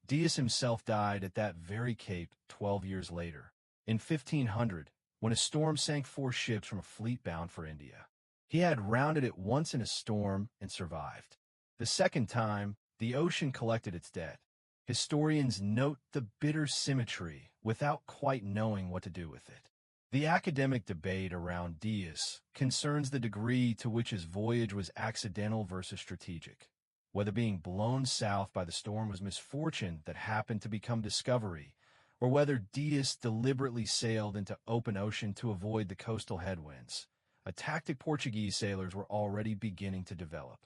Dias himself died at that very cape 12 years later, in 1500, when a storm sank 4 ships from a fleet bound for India. He had rounded it once in a storm and survived. The second time, the ocean collected its debt. Historians note the bitter symmetry without quite knowing what to do with it. The academic debate around Dias concerns the degree to which his voyage was accidental versus strategic, whether being blown south by the storm was misfortune that happened to become discovery, or whether Dias deliberately sailed into open ocean to avoid the coastal headwinds, a tactic Portuguese sailors were already beginning to develop.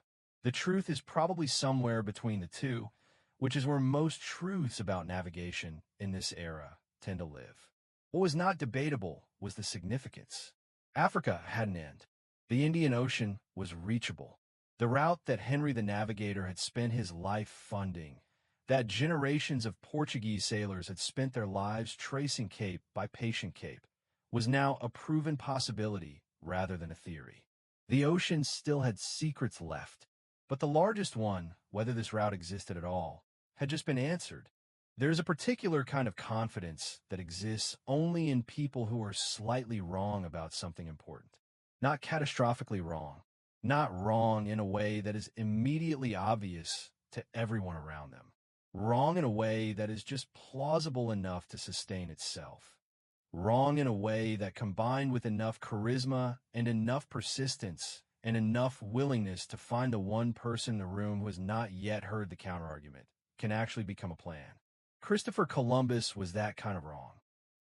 The truth is probably somewhere between the two, which is where most truths about navigation in this era tend to live. What was not debatable was the significance. Africa had an end. The Indian Ocean was reachable. The route that Henry the Navigator had spent his life funding, that generations of Portuguese sailors had spent their lives tracing cape by patient cape, was now a proven possibility rather than a theory. The ocean still had secrets left, but the largest one, whether this route existed at all, had just been answered. There's a particular kind of confidence that exists only in people who are slightly wrong about something important. Not catastrophically wrong. Not wrong in a way that is immediately obvious to everyone around them. Wrong in a way that is just plausible enough to sustain itself. Wrong in a way that, combined with enough charisma and enough persistence and enough willingness to find the one person in the room who has not yet heard the counterargument, can actually become a plan. Christopher Columbus was that kind of wrong,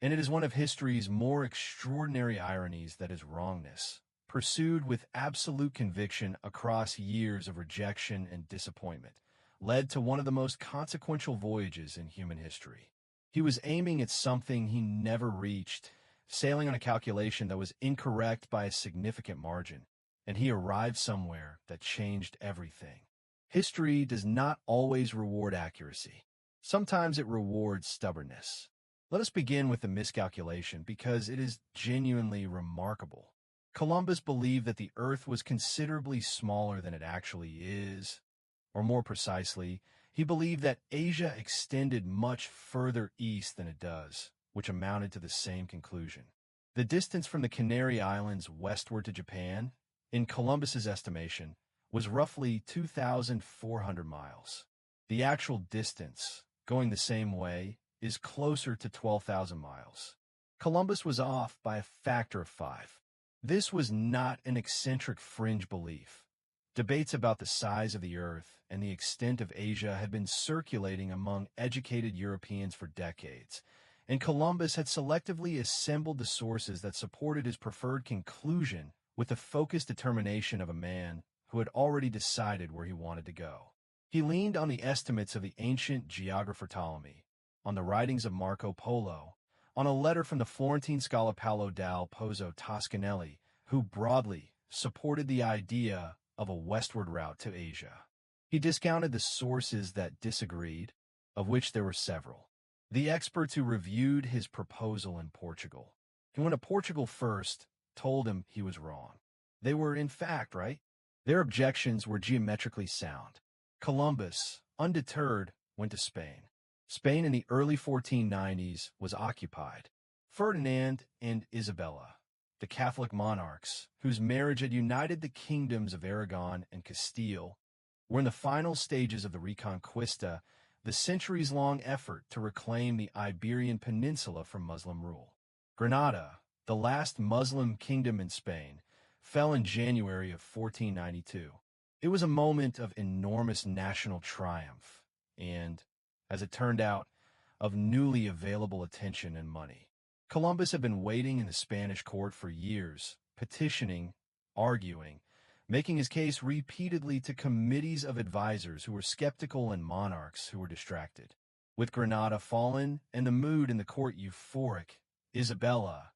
and it is one of history's more extraordinary ironies that his wrongness, pursued with absolute conviction across years of rejection and disappointment, led to one of the most consequential voyages in human history. He was aiming at something he never reached, sailing on a calculation that was incorrect by a significant margin, and he arrived somewhere that changed everything. History does not always reward accuracy. Sometimes it rewards stubbornness. Let us begin with the miscalculation because it is genuinely remarkable. Columbus believed that the Earth was considerably smaller than it actually is. Or more precisely, he believed that Asia extended much further east than it does, which amounted to the same conclusion. The distance from the Canary Islands westward to Japan, in Columbus's estimation, was roughly 2,400 miles. The actual distance, going the same way, is closer to 12,000 miles. Columbus was off by a factor of 5. This was not an eccentric fringe belief. Debates about the size of the Earth and the extent of Asia had been circulating among educated Europeans for decades, and Columbus had selectively assembled the sources that supported his preferred conclusion with the focused determination of a man who had already decided where he wanted to go. He leaned on the estimates of the ancient geographer Ptolemy, on the writings of Marco Polo, on a letter from the Florentine scholar Paolo dal Pozzo Toscanelli, who broadly supported the idea of a westward route to Asia. He discounted the sources that disagreed, of which there were several. The experts who reviewed his proposal in Portugal. He went to Portugal first, told him he was wrong. They were, in fact, right. Their objections were geometrically sound. Columbus, undeterred, went to Spain. Spain in the early 1490s was occupied. Ferdinand and Isabella, the Catholic monarchs, whose marriage had united the kingdoms of Aragon and Castile, were in the final stages of the Reconquista, the centuries-long effort to reclaim the Iberian Peninsula from Muslim rule. Granada, the last Muslim kingdom in Spain, fell in January of 1492. It was a moment of enormous national triumph and, as it turned out, of newly available attention and money. Columbus had been waiting in the Spanish court for years, petitioning, arguing, making his case repeatedly to committees of advisors who were skeptical and monarchs who were distracted. With Granada fallen and the mood in the court euphoric, Isabella,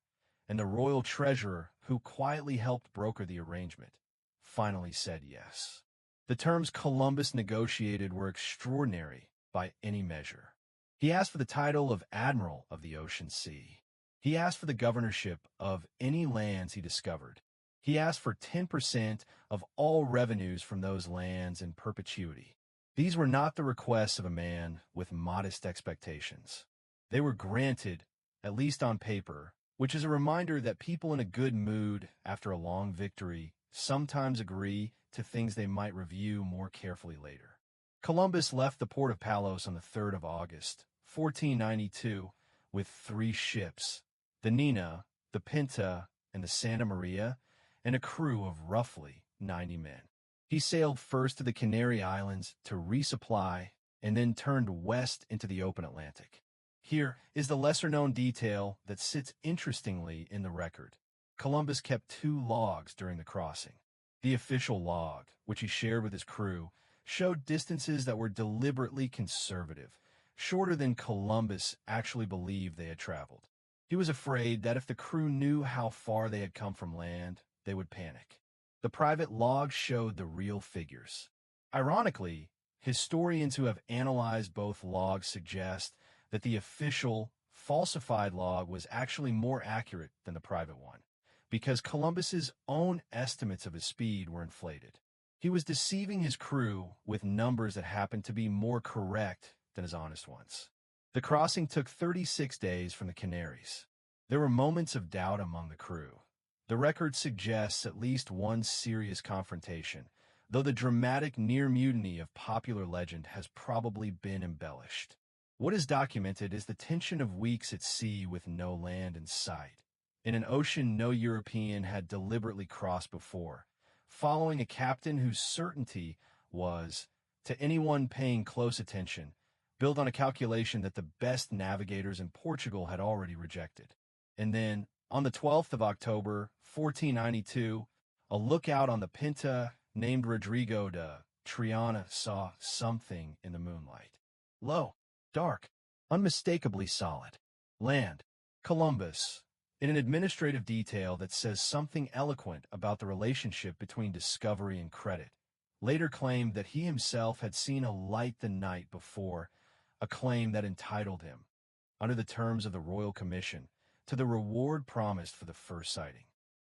and the royal treasurer, who quietly helped broker the arrangement, finally said yes. The terms Columbus negotiated were extraordinary by any measure. He asked for the title of Admiral of the Ocean Sea. He asked for the governorship of any lands he discovered. He asked for 10% of all revenues from those lands in perpetuity. These were not the requests of a man with modest expectations. They were granted, at least on paper, which is a reminder that people in a good mood after a long victory sometimes agree to things they might review more carefully later. Columbus left the port of Palos on the 3rd of August, 1492, with 3 ships, the Nina, the Pinta, and the Santa Maria, and a crew of roughly 90 men. He sailed first to the Canary Islands to resupply and then turned west into the open Atlantic. Here is the lesser-known detail that sits interestingly in the record. Columbus kept 2 logs during the crossing. The official log, which he shared with his crew, showed distances that were deliberately conservative, shorter than Columbus actually believed they had traveled. He was afraid that if the crew knew how far they had come from land, they would panic. The private log showed the real figures. Ironically, historians who have analyzed both logs suggest that the official, falsified log was actually more accurate than the private one, because Columbus's own estimates of his speed were inflated. He was deceiving his crew with numbers that happened to be more correct than his honest ones. The crossing took 36 days from the Canaries. There were moments of doubt among the crew. The record suggests at least one serious confrontation, though the dramatic near-mutiny of popular legend has probably been embellished. What is documented is the tension of weeks at sea with no land in sight, in an ocean no European had deliberately crossed before, following a captain whose certainty was, to anyone paying close attention, built on a calculation that the best navigators in Portugal had already rejected. And then, on the 12th of October, 1492, a lookout on the Pinta named Rodrigo de Triana saw something in the moonlight. Low, dark, unmistakably solid. Land. Columbus, in an administrative detail that says something eloquent about the relationship between discovery and credit, later claimed that he himself had seen a light the night before, a claim that entitled him, under the terms of the Royal Commission, to the reward promised for the first sighting.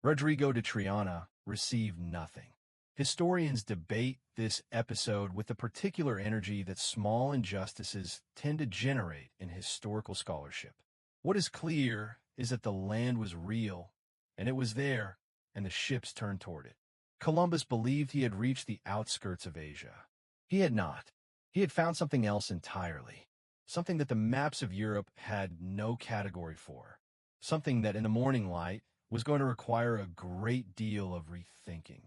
Rodrigo de Triana received nothing. Historians debate this episode with the particular energy that small injustices tend to generate in historical scholarship. What is clear is that the land was real, and it was there, and the ships turned toward it. Columbus believed he had reached the outskirts of Asia. He had not. He had found something else entirely, something that the maps of Europe had no category for, something that in the morning light was going to require a great deal of rethinking.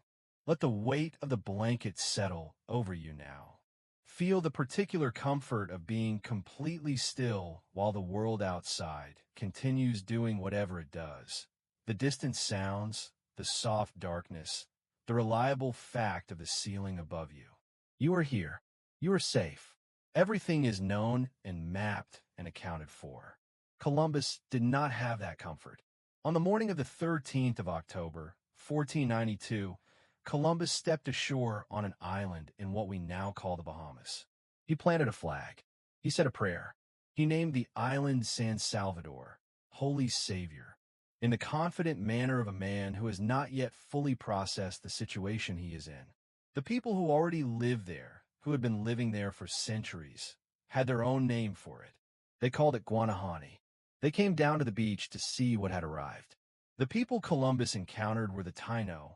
Let the weight of the blanket settle over you now. Feel the particular comfort of being completely still while the world outside continues doing whatever it does. The distant sounds, the soft darkness, the reliable fact of the ceiling above you. You are here. You are safe. Everything is known and mapped and accounted for. Columbus did not have that comfort. On the morning of the 13th of October, 1492, Columbus stepped ashore on an island in what we now call the Bahamas. He planted a flag. He said a prayer. He named the island San Salvador, Holy Savior, in the confident manner of a man who has not yet fully processed the situation he is in. The people who already lived there, who had been living there for centuries, had their own name for it. They called it Guanahani. They came down to the beach to see what had arrived. The people Columbus encountered were the Taino,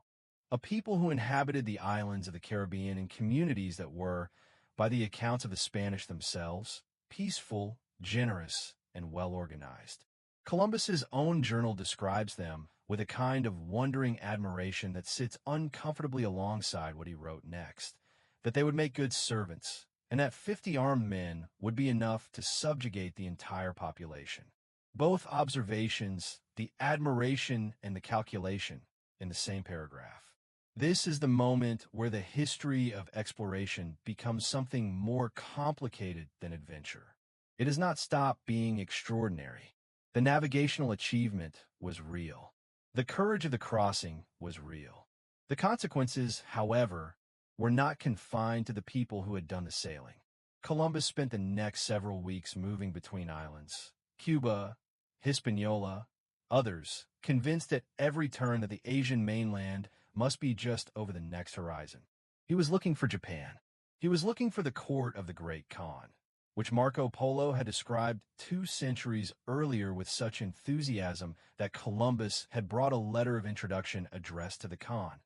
a people who inhabited the islands of the Caribbean in communities that were, by the accounts of the Spanish themselves, peaceful, generous, and well-organized. Columbus's own journal describes them with a kind of wondering admiration that sits uncomfortably alongside what he wrote next, that they would make good servants, and that 50 armed men would be enough to subjugate the entire population. Both observations, the admiration and the calculation, in the same paragraph. This is the moment where the history of exploration becomes something more complicated than adventure. It has not stopped being extraordinary. The navigational achievement was real. The courage of the crossing was real. The consequences, however, were not confined to the people who had done the sailing. Columbus spent the next several weeks moving between islands, Cuba, Hispaniola, others, convinced at every turn that the Asian mainland must be just over the next horizon. He was looking for Japan. He was looking for the court of the Great Khan, which Marco Polo had described 2 centuries earlier with such enthusiasm that Columbus had brought a letter of introduction addressed to the Khan.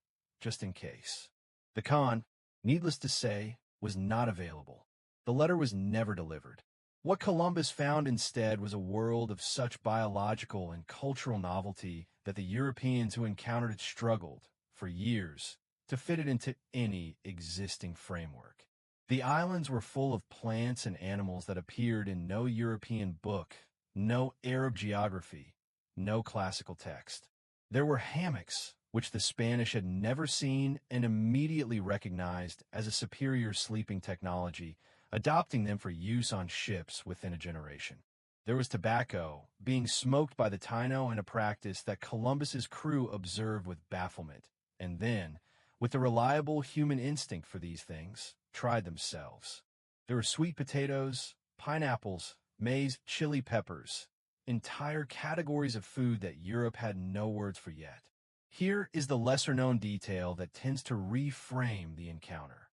just in case. The con, needless to say, was not available. The letter was never delivered. What Columbus found instead was a world of such biological and cultural novelty that the Europeans who encountered it struggled, for years, to fit it into any existing framework. The islands were full of plants and animals that appeared in no European book, no Arab geography, no classical text. There were hammocks, which the Spanish had never seen and immediately recognized as a superior sleeping technology, adopting them for use on ships within a generation. There was tobacco, being smoked by the Taino in a practice that Columbus's crew observed with bafflement, and then, with the reliable human instinct for these things, tried themselves. There were sweet potatoes, pineapples, maize, chili peppers, entire categories of food that Europe had no words for yet. Here is the lesser-known detail that tends to reframe the encounter.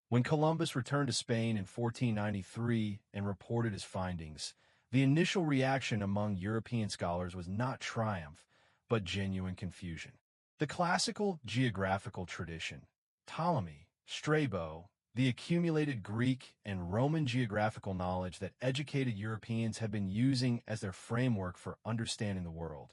When Columbus returned to Spain in 1493 and reported his findings, the initial reaction among European scholars was not triumph, but genuine confusion. The classical geographical tradition, Ptolemy, Strabo, the accumulated Greek and Roman geographical knowledge that educated Europeans had been using as their framework for understanding the world,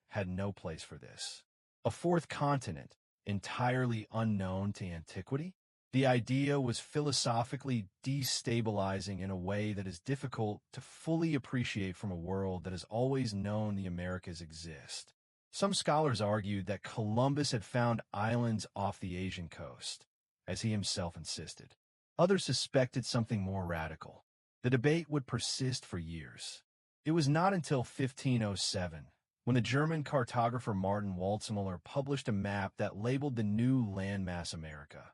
had no place for this. A fourth continent, entirely unknown to antiquity? The idea was philosophically destabilizing in a way that is difficult to fully appreciate from a world that has always known the Americas exist. Some scholars argued that Columbus had found islands off the Asian coast, as he himself insisted. Others suspected something more radical. The debate would persist for years. It was not until 1507, when the German cartographer Martin Waldseemüller published a map that labeled the new landmass America.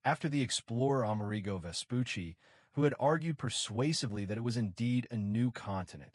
After the explorer Amerigo Vespucci, who had argued persuasively that it was indeed a new continent,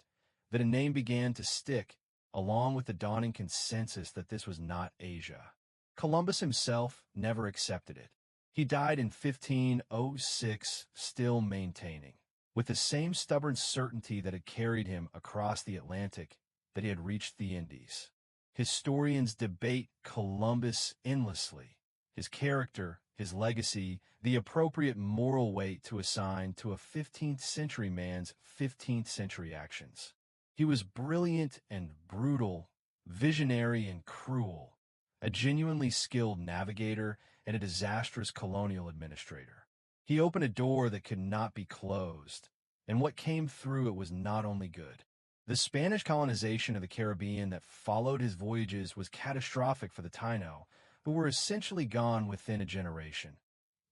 that a name began to stick, along with the dawning consensus that this was not Asia. Columbus himself never accepted it. He died in 1506, still maintaining, with the same stubborn certainty that had carried him across the Atlantic, that he had reached the Indies. Historians debate Columbus endlessly, his character, his legacy, the appropriate moral weight to assign to a 15th century man's 15th century actions. He was brilliant and brutal, visionary and cruel, a genuinely skilled navigator and a disastrous colonial administrator. He opened a door that could not be closed, and what came through it was not only good. The Spanish colonization of the Caribbean that followed his voyages was catastrophic for the Taino, who were essentially gone within a generation,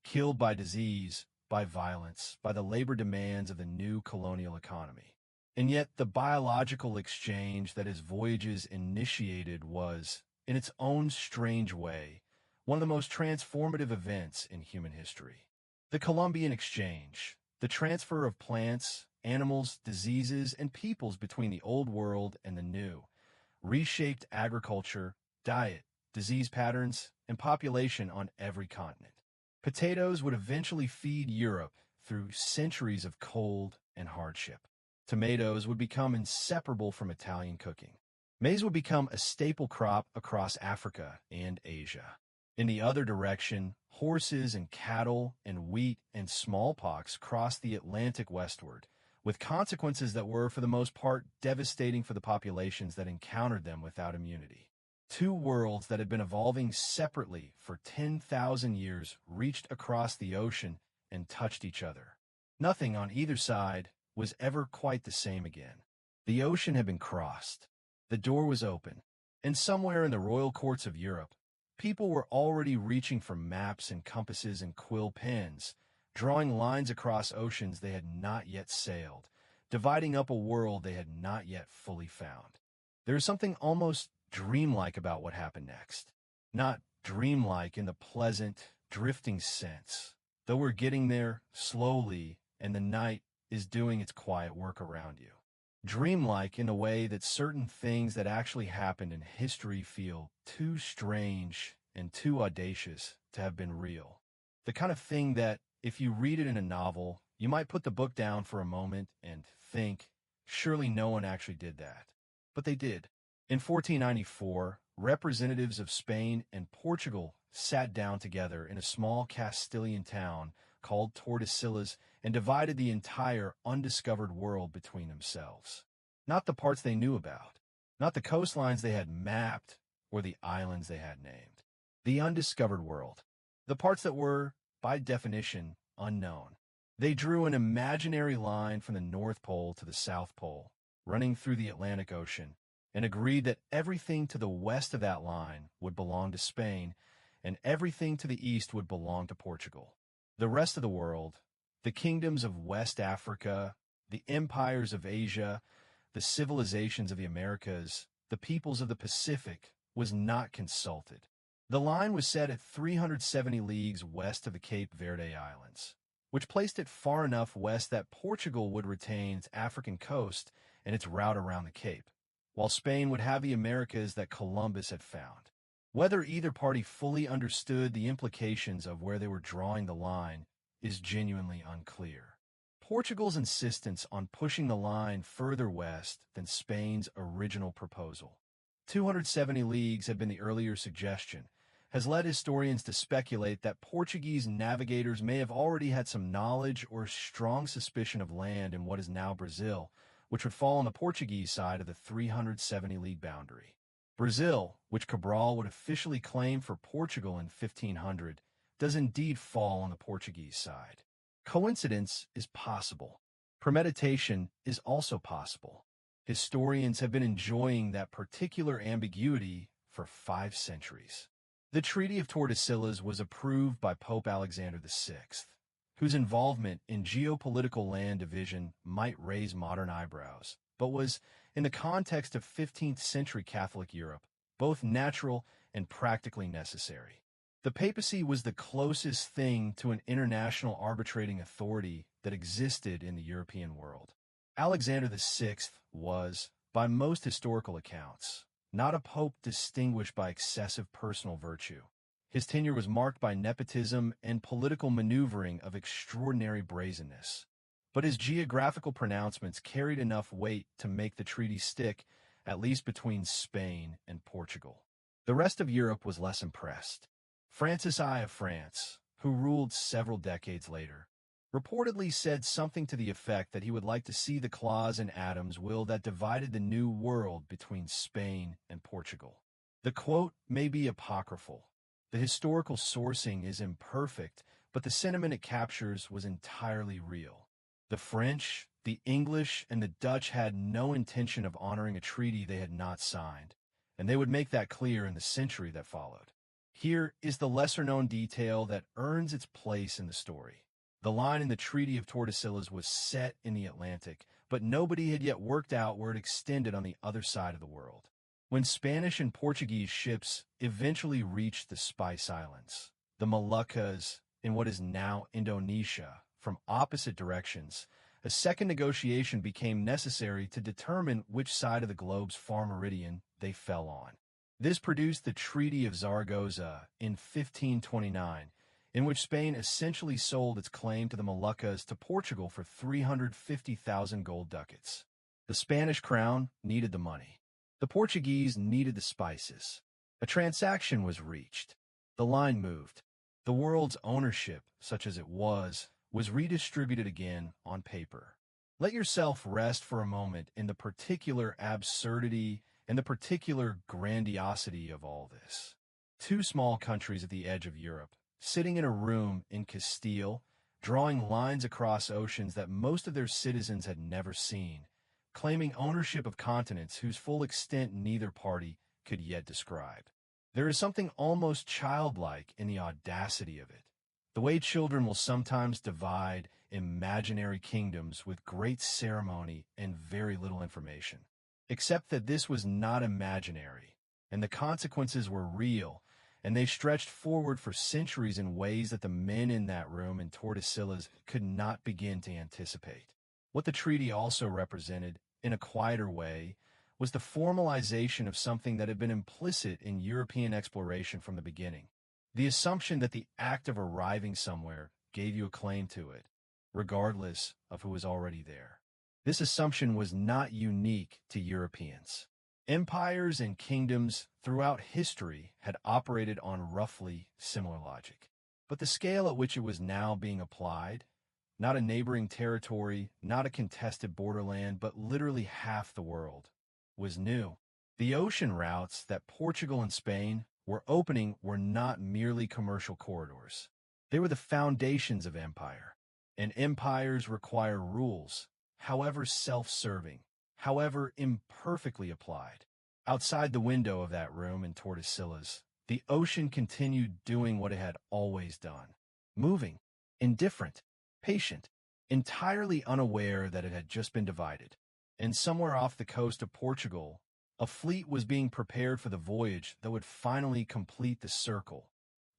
killed by disease, by violence, by the labor demands of the new colonial economy. And yet the biological exchange that his voyages initiated was, in its own strange way, one of the most transformative events in human history. The Columbian Exchange, the transfer of plants, animals, diseases, and peoples between the Old World and the New, reshaped agriculture, diet, disease patterns, and population on every continent. Potatoes would eventually feed Europe through centuries of cold and hardship. Tomatoes would become inseparable from Italian cooking. Maize would become a staple crop across Africa and Asia. In the other direction, horses and cattle and wheat and smallpox crossed the Atlantic westward, with consequences that were, for the most part, devastating for the populations that encountered them without immunity. Two worlds that had been evolving separately for 10,000 years reached across the ocean and touched each other. Nothing on either side was ever quite the same again. The ocean had been crossed. The door was open, and somewhere in the royal courts of Europe, people were already reaching for maps and compasses and quill pens, drawing lines across oceans they had not yet sailed, dividing up a world they had not yet fully found. There is something almost dreamlike about what happened next. Not dreamlike in the pleasant, drifting sense, though we're getting there slowly and the night is doing its quiet work around you. Dreamlike in a way that certain things that actually happened in history feel too strange and too audacious to have been real. The kind of thing that, if you read it in a novel, you might put the book down for a moment and think, surely no one actually did that. But they did. In 1494, representatives of Spain and Portugal sat down together in a small Castilian town called Tordesillas and divided the entire undiscovered world between themselves. Not the parts they knew about, not the coastlines they had mapped or the islands they had named. The undiscovered world, the parts that were, by definition, unknown. They drew an imaginary line from the North Pole to the South Pole, running through the Atlantic Ocean, and agreed that everything to the west of that line would belong to Spain, and everything to the east would belong to Portugal. The rest of the world, the kingdoms of West Africa, the empires of Asia, the civilizations of the Americas, the peoples of the Pacific, was not consulted. The line was set at 370 leagues west of the Cape Verde Islands, which placed it far enough west that Portugal would retain its African coast and its route around the Cape, while Spain would have the Americas that Columbus had found. Whether either party fully understood the implications of where they were drawing the line is genuinely unclear. Portugal's insistence on pushing the line further west than Spain's original proposal, 270 leagues had been the earlier suggestion, has led historians to speculate that Portuguese navigators may have already had some knowledge or strong suspicion of land in what is now Brazil, which would fall on the Portuguese side of the 370-league boundary. Brazil, which Cabral would officially claim for Portugal in 1500, does indeed fall on the Portuguese side. Coincidence is possible. Premeditation is also possible. Historians have been enjoying that particular ambiguity for 5 centuries. The Treaty of Tordesillas was approved by Pope Alexander VI, whose involvement in geopolitical land division might raise modern eyebrows, but was, in the context of 15th century Catholic Europe, both natural and practically necessary. The papacy was the closest thing to an international arbitrating authority that existed in the European world. Alexander VI was, by most historical accounts, not a pope distinguished by excessive personal virtue. His tenure was marked by nepotism and political maneuvering of extraordinary brazenness. But his geographical pronouncements carried enough weight to make the treaty stick, at least between Spain and Portugal. The rest of Europe was less impressed. Francis I of France, who ruled several decades later, reportedly said something to the effect that he would like to see the clause in Adam's will that divided the New World between Spain and Portugal. The quote may be apocryphal. The historical sourcing is imperfect, but the sentiment it captures was entirely real. The French, the English, and the Dutch had no intention of honoring a treaty they had not signed, and they would make that clear in the century that followed. Here is the lesser-known detail that earns its place in the story. The line in the Treaty of Tordesillas was set in the Atlantic, but nobody had yet worked out where it extended on the other side of the world. When Spanish and Portuguese ships eventually reached the Spice Islands, the Moluccas, in what is now Indonesia, from opposite directions, a second negotiation became necessary to determine which side of the globe's far meridian they fell on. This produced the Treaty of Zaragoza in 1529, in which Spain essentially sold its claim to the Moluccas to Portugal for 350,000 gold ducats. The Spanish crown needed the money. The Portuguese needed the spices. A transaction was reached. The line moved. The world's ownership, such as it was redistributed again on paper. Let yourself rest for a moment in the particular absurdity and the particular grandiosity of all this. 2 small countries at the edge of Europe, sitting in a room in Castile, drawing lines across oceans that most of their citizens had never seen, claiming ownership of continents whose full extent neither party could yet describe. There is something almost childlike in the audacity of it. The way children will sometimes divide imaginary kingdoms with great ceremony and very little information. Except that this was not imaginary, and the consequences were real, and they stretched forward for centuries in ways that the men in that room in Tordesillas could not begin to anticipate. What the treaty also represented, in a quieter way, was the formalization of something that had been implicit in European exploration from the beginning. The assumption that the act of arriving somewhere gave you a claim to it, regardless of who was already there. This assumption was not unique to Europeans. Empires and kingdoms throughout history had operated on roughly similar logic. But the scale at which it was now being applied, not a neighboring territory, not a contested borderland, but literally half the world, was new. The ocean routes that Portugal and Spain were opening were not merely commercial corridors. They were the foundations of empire. And empires require rules, however self-serving, however imperfectly applied. Outside the window of that room in Tordesillas, the ocean continued doing what it had always done. Moving, indifferent, patient, entirely unaware that it had just been divided. And somewhere off the coast of Portugal, a fleet was being prepared for the voyage that would finally complete the circle,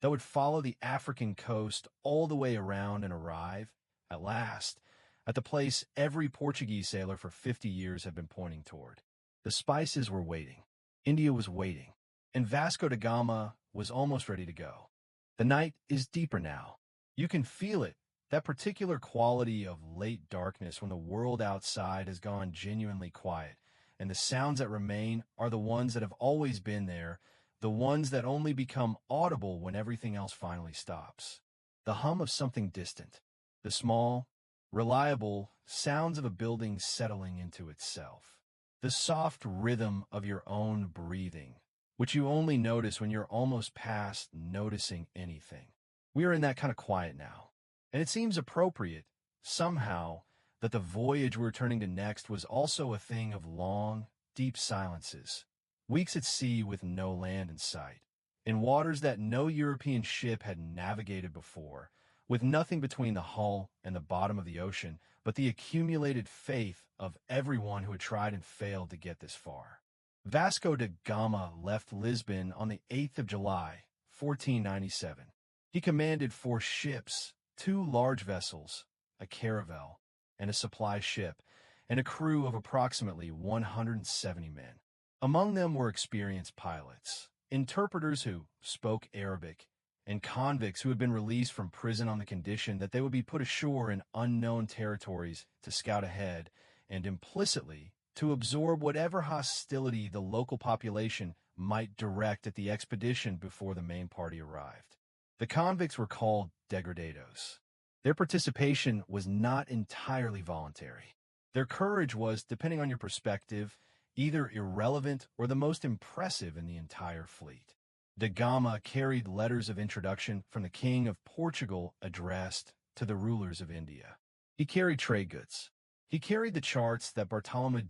that would follow the African coast all the way around and arrive, at last, at the place every Portuguese sailor for 50 years had been pointing toward. The spices were waiting. India was waiting. And Vasco da Gama was almost ready to go. The night is deeper now. You can feel it, that particular quality of late darkness when the world outside has gone genuinely quiet, and the sounds that remain are the ones that have always been there, the ones that only become audible when everything else finally stops. The hum of something distant, the small, reliable sounds of a building settling into itself, the soft rhythm of your own breathing, which you only notice when you're almost past noticing anything. We are in that kind of quiet now, and it seems appropriate, somehow, that the voyage we're turning to next was also a thing of long, deep silences, weeks at sea with no land in sight, in waters that no European ship had navigated before, with nothing between the hull and the bottom of the ocean but the accumulated faith of everyone who had tried and failed to get this far. Vasco da Gama left Lisbon on the 8th of July, 1497. He commanded 4 ships, 2 large vessels, a caravel, and a supply ship, and a crew of approximately 170 men. Among them were experienced pilots, interpreters who spoke Arabic, and convicts who had been released from prison on the condition that they would be put ashore in unknown territories to scout ahead and implicitly to absorb whatever hostility the local population might direct at the expedition before the main party arrived. The convicts were called degradados. Their participation was not entirely voluntary. Their courage was, depending on your perspective, either irrelevant or the most impressive in the entire fleet. Da Gama carried letters of introduction from the King of Portugal addressed to the rulers of India. He carried trade goods. He carried the charts that Bartolomeu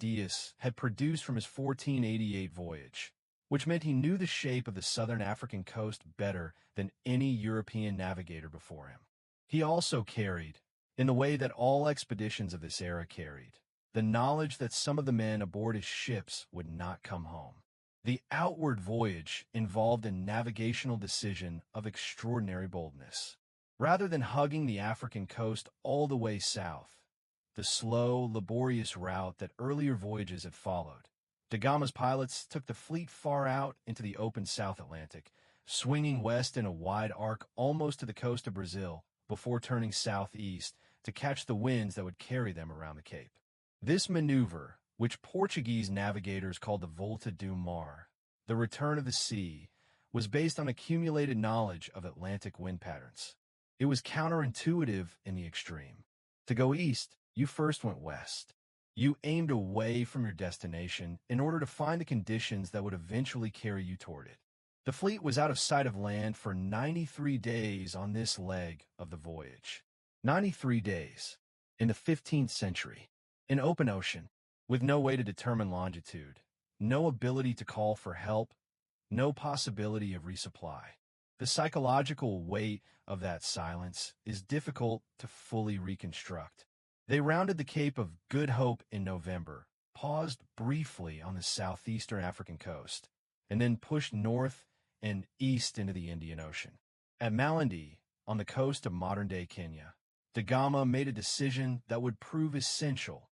had produced from his 1488 voyage, which meant he knew the shape of the southern African coast better than any European navigator before him. He also carried, in the way that all expeditions of this era carried, the knowledge that some of the men aboard his ships would not come home. The outward voyage involved a navigational decision of extraordinary boldness. Rather than hugging the African coast all the way south, the slow, laborious route that earlier voyages had followed, Da Gama's pilots took the fleet far out into the open South Atlantic, swinging west in a wide arc almost to the coast of Brazil before turning southeast to catch the winds that would carry them around the Cape. This maneuver, which Portuguese navigators called the Volta do Mar, the return of the sea, was based on accumulated knowledge of Atlantic wind patterns. It was counterintuitive in the extreme. To go east, you first went west. You aimed away from your destination in order to find the conditions that would eventually carry you toward it. The fleet was out of sight of land for 93 days on this leg of the voyage. 93 days. In the 15th century. In open ocean. With no way to determine longitude, no ability to call for help, no possibility of resupply. The psychological weight of that silence is difficult to fully reconstruct. They rounded the Cape of Good Hope in November, paused briefly on the southeastern African coast, and then pushed north and east into the Indian Ocean. At Malindi, on the coast of modern-day Kenya, Da Gama made a decision that would prove essential.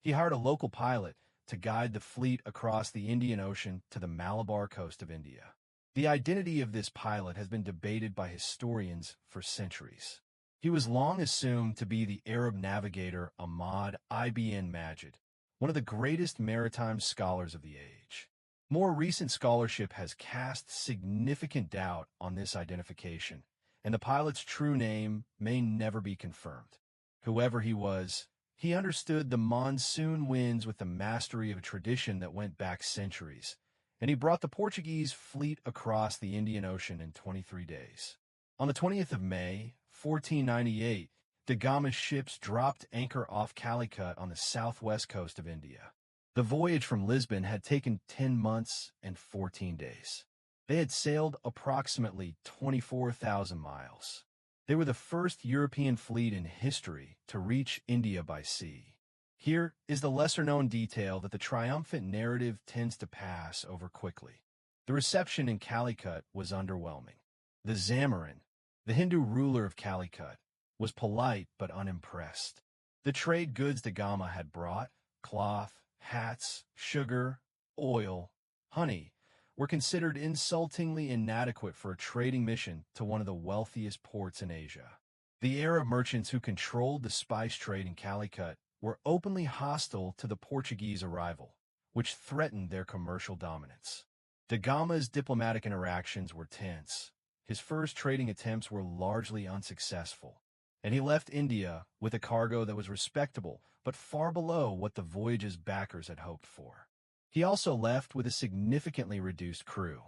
He hired a local pilot to guide the fleet across the Indian Ocean to the Malabar coast of India. The identity of this pilot has been debated by historians for centuries. He was long assumed to be the Arab navigator Ahmad ibn Majid, one of the greatest maritime scholars of the age. More recent scholarship has cast significant doubt on this identification, and the pilot's true name may never be confirmed. Whoever he was, he understood the monsoon winds with the mastery of a tradition that went back centuries, and he brought the Portuguese fleet across the Indian Ocean in 23 days. On the 20th of May, 1498, da Gama's ships dropped anchor off Calicut on the southwest coast of India. The voyage from Lisbon had taken 10 months and 14 days. They had sailed approximately 24,000 miles. They were the first European fleet in history to reach India by sea. Here is the lesser-known detail that the triumphant narrative tends to pass over quickly. The reception in Calicut was underwhelming. The Zamarin, the Hindu ruler of Calicut, was polite but unimpressed. The trade goods da Gama had brought, cloth, hats, sugar, oil, honey, were considered insultingly inadequate for a trading mission to one of the wealthiest ports in Asia. The Arab merchants who controlled the spice trade in Calicut were openly hostile to the Portuguese arrival, which threatened their commercial dominance. Da Gama's diplomatic interactions were tense. His first trading attempts were largely unsuccessful, and he left India with a cargo that was respectable but far below what the Voyages' backers had hoped for. He also left with a significantly reduced crew.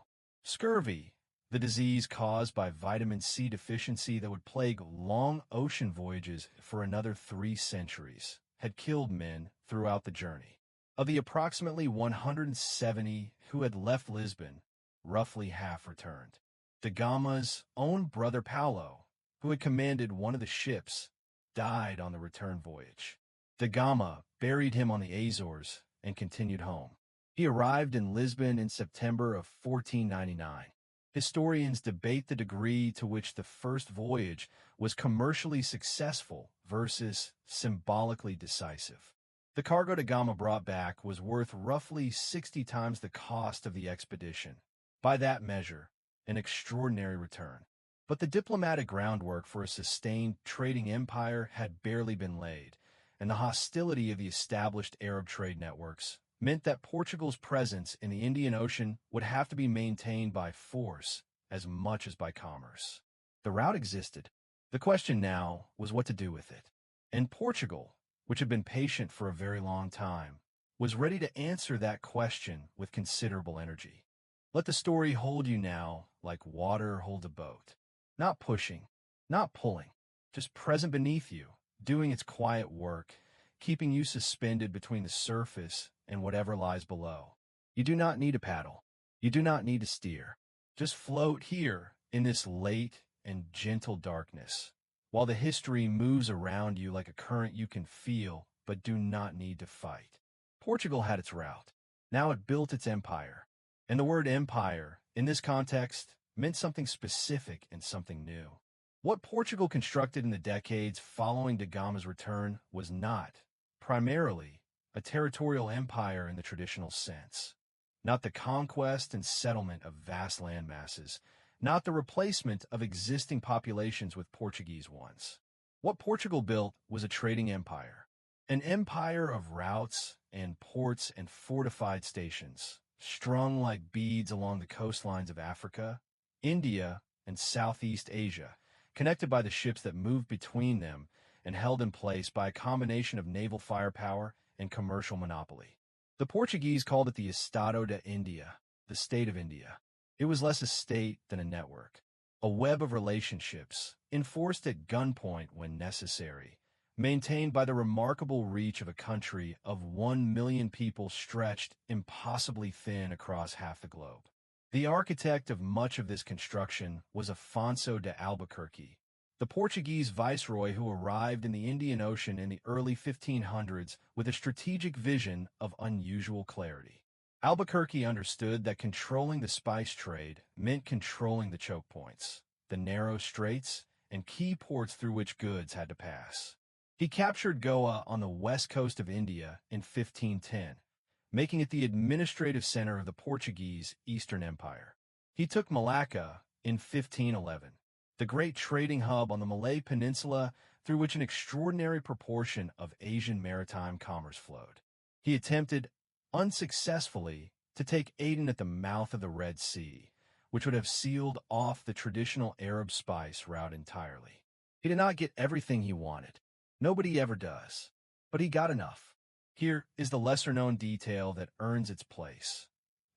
Scurvy, the disease caused by vitamin C deficiency that would plague long ocean voyages for another 3 centuries, had killed men throughout the journey. Of the approximately 170 who had left Lisbon, roughly half returned. Da Gama's own brother Paulo, who had commanded one of the ships, died on the return voyage. Da Gama buried him on the Azores and continued home. He arrived in Lisbon in September of 1499. Historians debate the degree to which the first voyage was commercially successful versus symbolically decisive. The cargo da Gama brought back was worth roughly 60 times the cost of the expedition. By that measure, an extraordinary return. But the diplomatic groundwork for a sustained trading empire had barely been laid, and the hostility of the established Arab trade networks meant that Portugal's presence in the Indian Ocean would have to be maintained by force as much as by commerce. The route existed. The question now was what to do with it. And Portugal, which had been patient for a very long time, was ready to answer that question with considerable energy. Let the story hold you now like water holds a boat. Not pushing, not pulling, just present beneath you, doing its quiet work, keeping you suspended between the surface and whatever lies below. You do not need a paddle. You do not need to steer. Just float here in this late and gentle darkness, while the history moves around you like a current you can feel but do not need to fight. Portugal had its route. Now it built its empire. And the word empire, in this context, meant something specific and something new. What Portugal constructed in the decades following da Gama's return was not, primarily, a territorial empire in the traditional sense. Not the conquest and settlement of vast landmasses, not the replacement of existing populations with Portuguese ones. What Portugal built was a trading empire. An empire of routes and ports and fortified stations, strung like beads along the coastlines of Africa, India, and Southeast Asia, connected by the ships that moved between them and held in place by a combination of naval firepower and commercial monopoly. The Portuguese called it the Estado de India, the State of India. It was less a state than a network, a web of relationships, enforced at gunpoint when necessary, maintained by the remarkable reach of a country of 1 million people stretched impossibly thin across half the globe. The architect of much of this construction was Afonso de Albuquerque, the Portuguese viceroy who arrived in the Indian Ocean in the early 1500s with a strategic vision of unusual clarity. Albuquerque understood that controlling the spice trade meant controlling the choke points, the narrow straits, and key ports through which goods had to pass. He captured Goa on the west coast of India in 1510, making it the administrative center of the Portuguese Eastern Empire. He took Malacca in 1511, the great trading hub on the Malay Peninsula through which an extraordinary proportion of Asian maritime commerce flowed. He attempted, unsuccessfully, to take Aden at the mouth of the Red Sea, which would have sealed off the traditional Arab spice route entirely. He did not get everything he wanted. Nobody ever does. But he got enough. Here is the lesser-known detail that earns its place.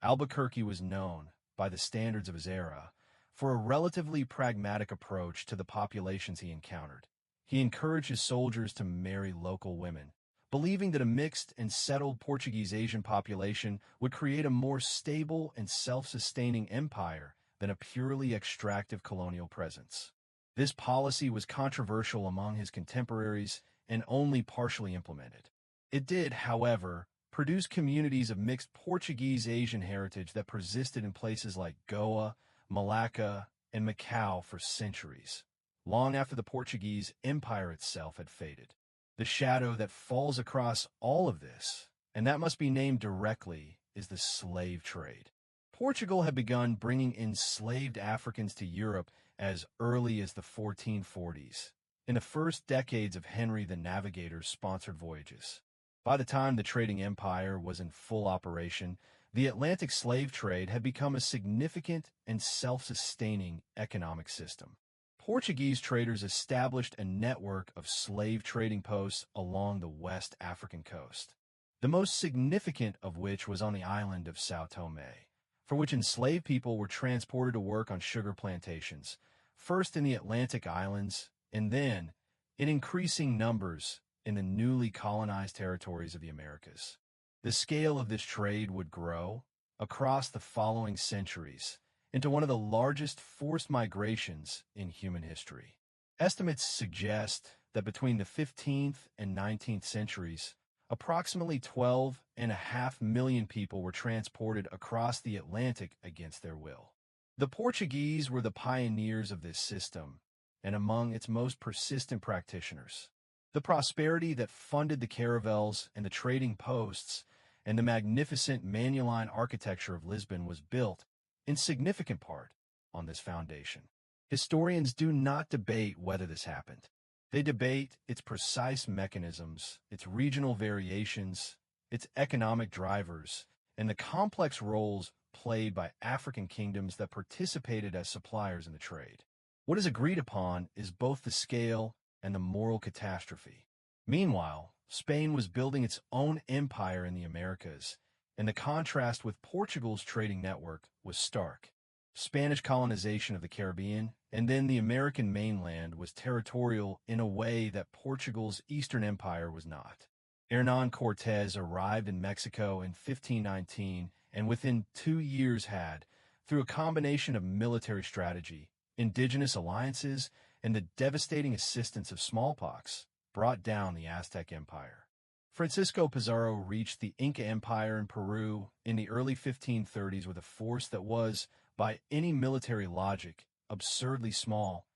Albuquerque was known, by the standards of his era, for a relatively pragmatic approach to the populations he encountered. He encouraged his soldiers to marry local women, believing that a mixed and settled Portuguese Asian population would create a more stable and self-sustaining empire than a purely extractive colonial presence. This policy was controversial among his contemporaries and only partially implemented. It did, however, produce communities of mixed Portuguese-Asian heritage that persisted in places like Goa, Malacca, and Macau for centuries, long after the Portuguese Empire itself had faded. The shadow that falls across all of this, and that must be named directly, is the slave trade. Portugal had begun bringing enslaved Africans to Europe as early as the 1440s, in the first decades of Henry the Navigator's sponsored voyages. By the time the trading empire was in full operation, the Atlantic slave trade had become a significant and self-sustaining economic system. Portuguese traders established a network of slave trading posts along the West African coast, the most significant of which was on the island of São Tomé, for which enslaved people were transported to work on sugar plantations, first in the Atlantic islands, and then, in increasing numbers, in the newly colonized territories of the Americas. The scale of this trade would grow, across the following centuries, into one of the largest forced migrations in human history. Estimates suggest that between the 15th and 19th centuries, approximately 12.5 million people were transported across the Atlantic against their will. The Portuguese were the pioneers of this system, and among its most persistent practitioners. The prosperity that funded the caravels and the trading posts and the magnificent Manueline architecture of Lisbon was built, in significant part, on this foundation. Historians do not debate whether this happened. They debate its precise mechanisms, its regional variations, its economic drivers, and the complex roles played by African kingdoms that participated as suppliers in the trade. What is agreed upon is both the scale and the moral catastrophe. Meanwhile, Spain was building its own empire in the Americas, and the contrast with Portugal's trading network was stark. Spanish colonization of the Caribbean and then the American mainland was territorial in a way that Portugal's Eastern Empire was not. Hernán Cortés arrived in Mexico in 1519 and within 2 years had, through a combination of military strategy, indigenous alliances, and the devastating assistance of smallpox, brought down the Aztec Empire. Francisco Pizarro reached the Inca Empire in Peru in the early 1530s with a force that was, by any military logic, absurdly small,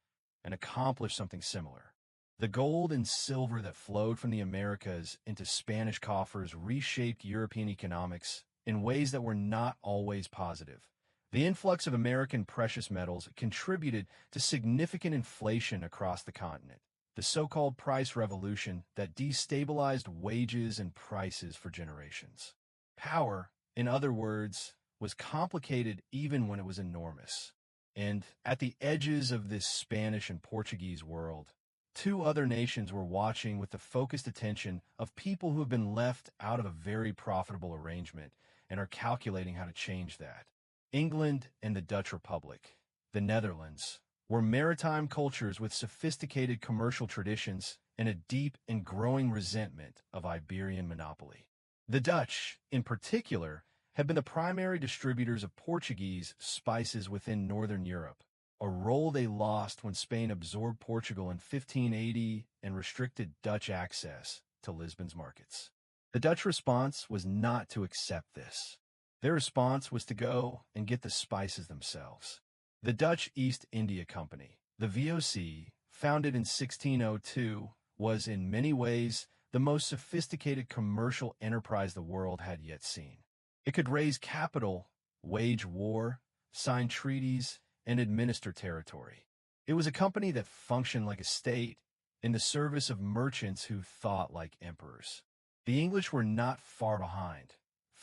and accomplished something similar. The gold and silver that flowed from the Americas into Spanish coffers reshaped European economics in ways that were not always positive. The influx of American precious metals contributed to significant inflation across the continent, the so-called price revolution that destabilized wages and prices for generations. Power, in other words, was complicated even when it was enormous. And at the edges of this Spanish and Portuguese world, 2 other nations were watching with the focused attention of people who have been left out of a very profitable arrangement and are calculating how to change that. England and the Dutch Republic, the Netherlands, were maritime cultures with sophisticated commercial traditions and a deep and growing resentment of Iberian monopoly. The Dutch, in particular, had been the primary distributors of Portuguese spices within northern Europe, a role they lost when Spain absorbed Portugal in 1580 and restricted Dutch access to Lisbon's markets. The Dutch response was not to accept this. Their response was to go and get the spices themselves. The Dutch East India Company, the VOC, founded in 1602, was in many ways the most sophisticated commercial enterprise the world had yet seen. It could raise capital, wage war, sign treaties, and administer territory. It was a company that functioned like a state in the service of merchants who thought like emperors. The English were not far behind.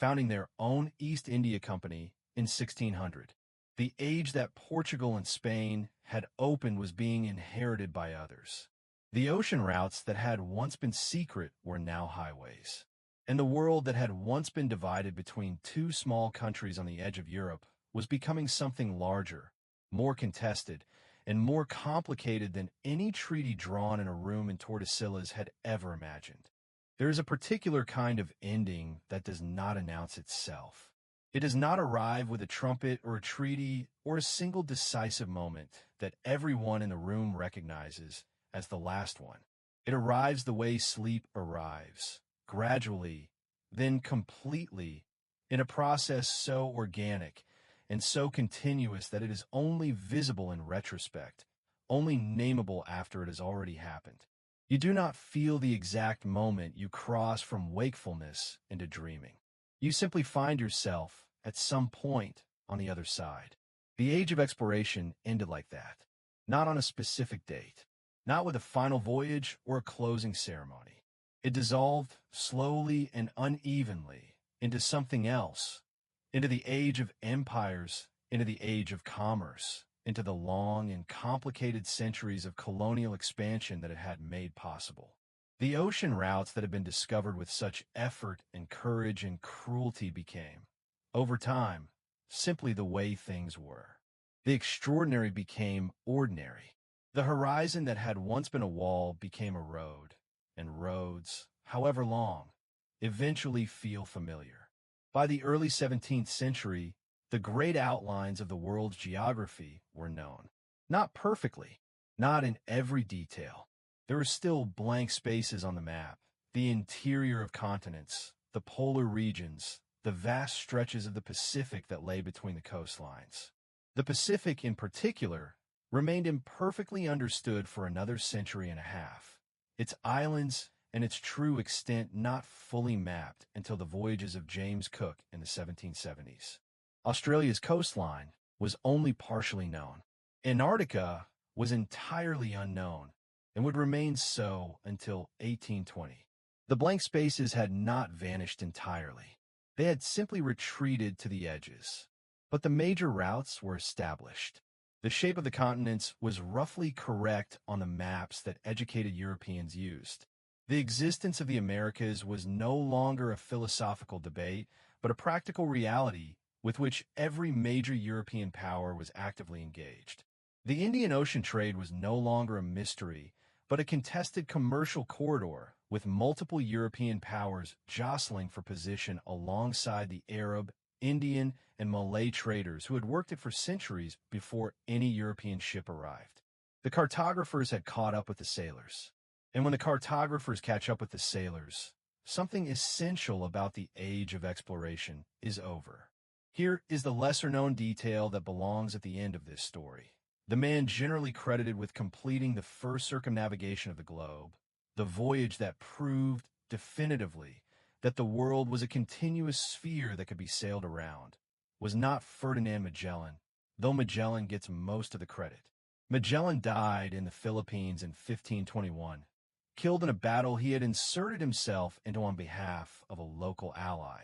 founding their own East India Company in 1600. The age that Portugal and Spain had opened was being inherited by others. The ocean routes that had once been secret were now highways. And the world that had once been divided between two small countries on the edge of Europe was becoming something larger, more contested, and more complicated than any treaty drawn in a room in Tordesillas had ever imagined. There is a particular kind of ending that does not announce itself. It does not arrive with a trumpet or a treaty or a single decisive moment that everyone in the room recognizes as the last one. It arrives the way sleep arrives, gradually, then completely, in a process so organic and so continuous that it is only visible in retrospect, only nameable after it has already happened. You do not feel the exact moment you cross from wakefulness into dreaming. You simply find yourself at some point on the other side. The age of exploration ended like that, not on a specific date, not with a final voyage or a closing ceremony. It dissolved slowly and unevenly into something else, into the age of empires, into the age of commerce, into the long and complicated centuries of colonial expansion that it had made possible. The ocean routes that had been discovered with such effort and courage and cruelty became, over time, simply the way things were. The extraordinary became ordinary. The horizon that had once been a wall became a road, and roads, however long, eventually feel familiar. By the early 17th century, the great outlines of the world's geography were known. Not perfectly, not in every detail. There were still blank spaces on the map, the interior of continents, the polar regions, the vast stretches of the Pacific that lay between the coastlines. The Pacific, in particular, remained imperfectly understood for another century and a half, its islands and its true extent not fully mapped until the voyages of James Cook in the 1770s. Australia's coastline was only partially known. Antarctica was entirely unknown and would remain so until 1820. The blank spaces had not vanished entirely. They had simply retreated to the edges. But the major routes were established. The shape of the continents was roughly correct on the maps that educated Europeans used. The existence of the Americas was no longer a philosophical debate, but a practical reality with which every major European power was actively engaged. The Indian Ocean trade was no longer a mystery, but a contested commercial corridor with multiple European powers jostling for position alongside the Arab, Indian, and Malay traders who had worked it for centuries before any European ship arrived. The cartographers had caught up with the sailors. And when the cartographers catch up with the sailors, something essential about the age of exploration is over. Here is the lesser-known detail that belongs at the end of this story. The man generally credited with completing the first circumnavigation of the globe, the voyage that proved definitively that the world was a continuous sphere that could be sailed around, was not Ferdinand Magellan, though Magellan gets most of the credit. Magellan died in the Philippines in 1521, killed in a battle he had inserted himself into on behalf of a local ally,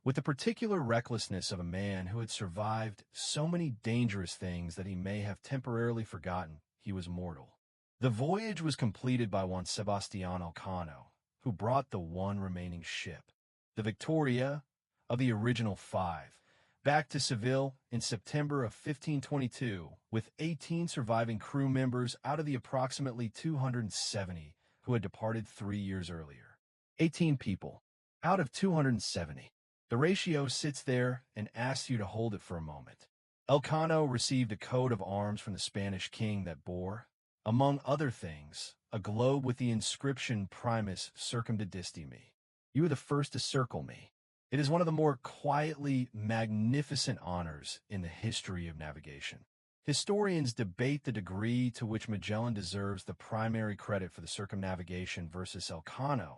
with the particular recklessness of a man who had survived so many dangerous things that he may have temporarily forgotten he was mortal. The voyage was completed by Juan Sebastián Elcano, who brought the one remaining ship, the Victoria, of the original 5, back to Seville in September of 1522, with 18 surviving crew members out of the approximately 270 who had departed 3 years earlier. 18 people, out of 270. The ratio sits there and asks you to hold it for a moment. Elcano received a coat of arms from the Spanish king that bore, among other things, a globe with the inscription Primus circumdedisти me. You are the first to circle me. It is one of the more quietly magnificent honors in the history of navigation. Historians debate the degree to which Magellan deserves the primary credit for the circumnavigation versus Elcano,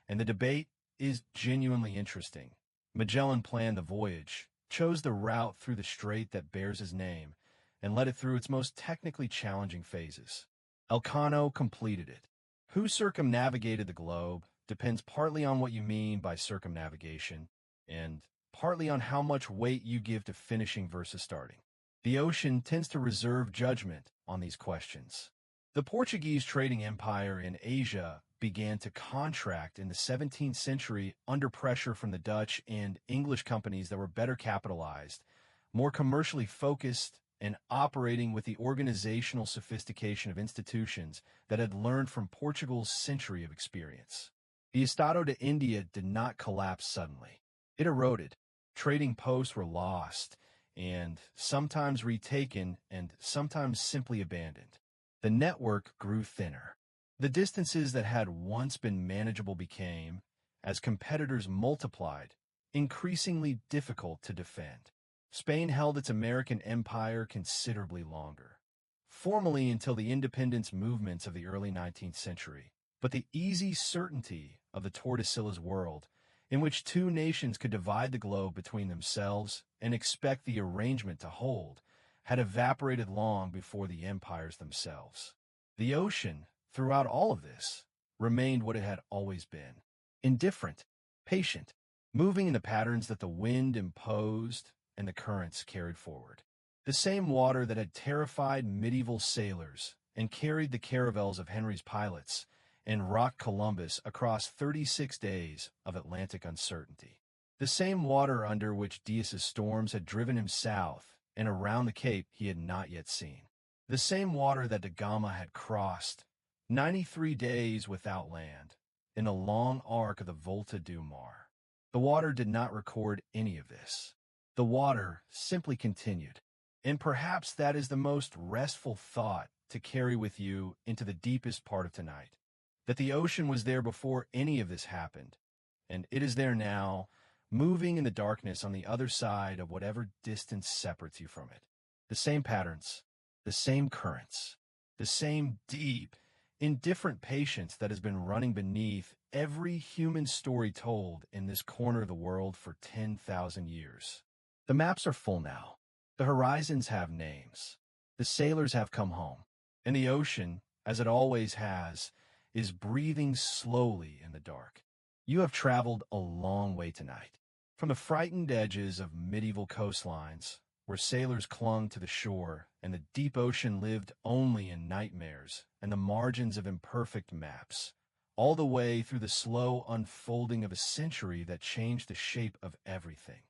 and the debate is genuinely interesting. Magellan planned the voyage, chose the route through the strait that bears his name, and led it through its most technically challenging phases. Elcano completed it. Who circumnavigated the globe depends partly on what you mean by circumnavigation and partly on how much weight you give to finishing versus starting. The ocean tends to reserve judgment on these questions. The Portuguese trading empire in Asia began to contract in the 17th century under pressure from the Dutch and English companies that were better capitalized, more commercially focused, and operating with the organizational sophistication of institutions that had learned from Portugal's century of experience. The Estado de India did not collapse suddenly. It eroded. Trading posts were lost, and sometimes retaken, and sometimes simply abandoned. The network grew thinner. The distances that had once been manageable became, as competitors multiplied, increasingly difficult to defend. Spain held its American empire considerably longer, formally until the independence movements of the early 19th century. But the easy certainty of the Tordesillas world, in which two nations could divide the globe between themselves and expect the arrangement to hold, had evaporated long before the empires themselves. The ocean, throughout all of this, remained what it had always been: indifferent, patient, moving in the patterns that the wind imposed and the currents carried forward. The same water that had terrified medieval sailors and carried the caravels of Henry's pilots and rocked Columbus across 36 days of Atlantic uncertainty. The same water under which Diaz's storms had driven him south and around the Cape he had not yet seen. The same water that the Gama had crossed 93 days without land in the long arc of the Volta do Mar. The water did not record any of this. The water simply continued. And perhaps that is the most restful thought to carry with you into the deepest part of tonight. That the ocean was there before any of this happened, and it is there now, moving in the darkness on the other side of whatever distance separates you from it. The same patterns, the same currents, the same deep, indifferent patience that has been running beneath every human story told in this corner of the world for 10,000 years. The maps are full now. The horizons have names. The sailors have come home. And the ocean, as it always has, is breathing slowly in the dark. You have traveled a long way tonight. From the frightened edges of medieval coastlines, where sailors clung to the shore and the deep ocean lived only in nightmares and the margins of imperfect maps, all the way through the slow unfolding of a century that changed the shape of everything.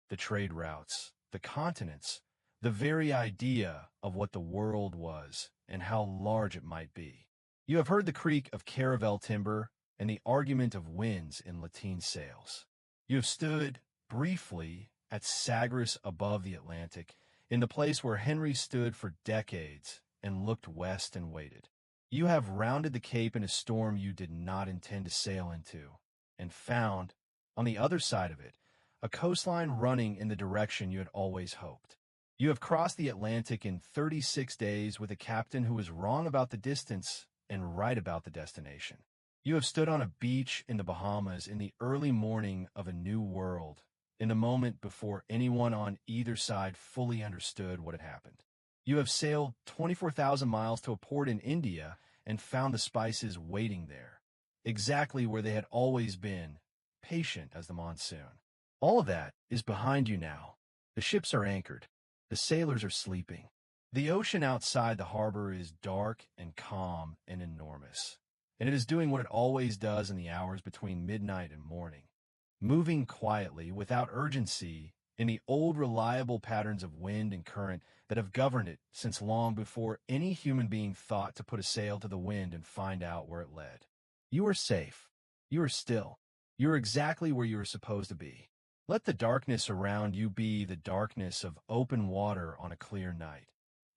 The trade routes, the continents, the very idea of what the world was and how large it might be. You have heard the creak of Caravel timber and the argument of winds in lateen sails. You have stood, briefly, at Sagres above the Atlantic, in the place where Henry stood for decades and looked west and waited. You have rounded the Cape in a storm you did not intend to sail into, and found, on the other side of it, a coastline running in the direction you had always hoped. You have crossed the Atlantic in 36 days with a captain who was wrong about the distance and right about the destination. You have stood on a beach in the Bahamas in the early morning of a new world, in the moment before anyone on either side fully understood what had happened. You have sailed 24,000 miles to a port in India and found the spices waiting there, exactly where they had always been, patient as the monsoon. All of that is behind you now. The ships are anchored. The sailors are sleeping. The ocean outside the harbor is dark and calm and enormous, and it is doing what it always does in the hours between midnight and morning, moving quietly, without urgency, in the old reliable patterns of wind and current that have governed it since long before any human being thought to put a sail to the wind and find out where it led. You are safe. You are still. You are exactly where you are supposed to be. Let the darkness around you be the darkness of open water on a clear night.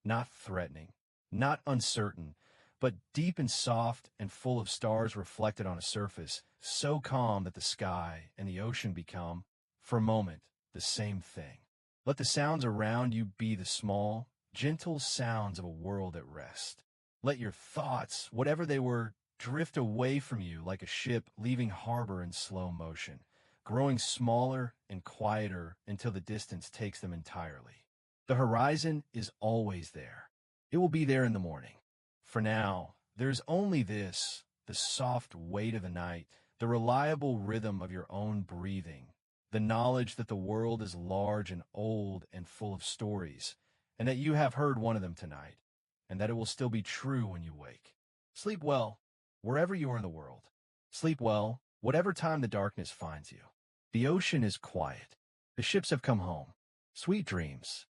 Not threatening, not uncertain, but deep and soft and full of stars reflected on a surface so calm that the sky and the ocean become, for a moment, the same thing. Let the sounds around you be the small, gentle sounds of a world at rest. Let your thoughts, whatever they were, drift away from you like a ship leaving harbor in slow motion, growing smaller and quieter until the distance takes them entirely. The horizon is always there. It will be there in the morning. For now, there's only this, the soft weight of the night, the reliable rhythm of your own breathing, the knowledge that the world is large and old and full of stories, and that you have heard one of them tonight, and that it will still be true when you wake. Sleep well, wherever you are in the world. Sleep well, whatever time the darkness finds you. The ocean is quiet. The ships have come home. Sweet dreams.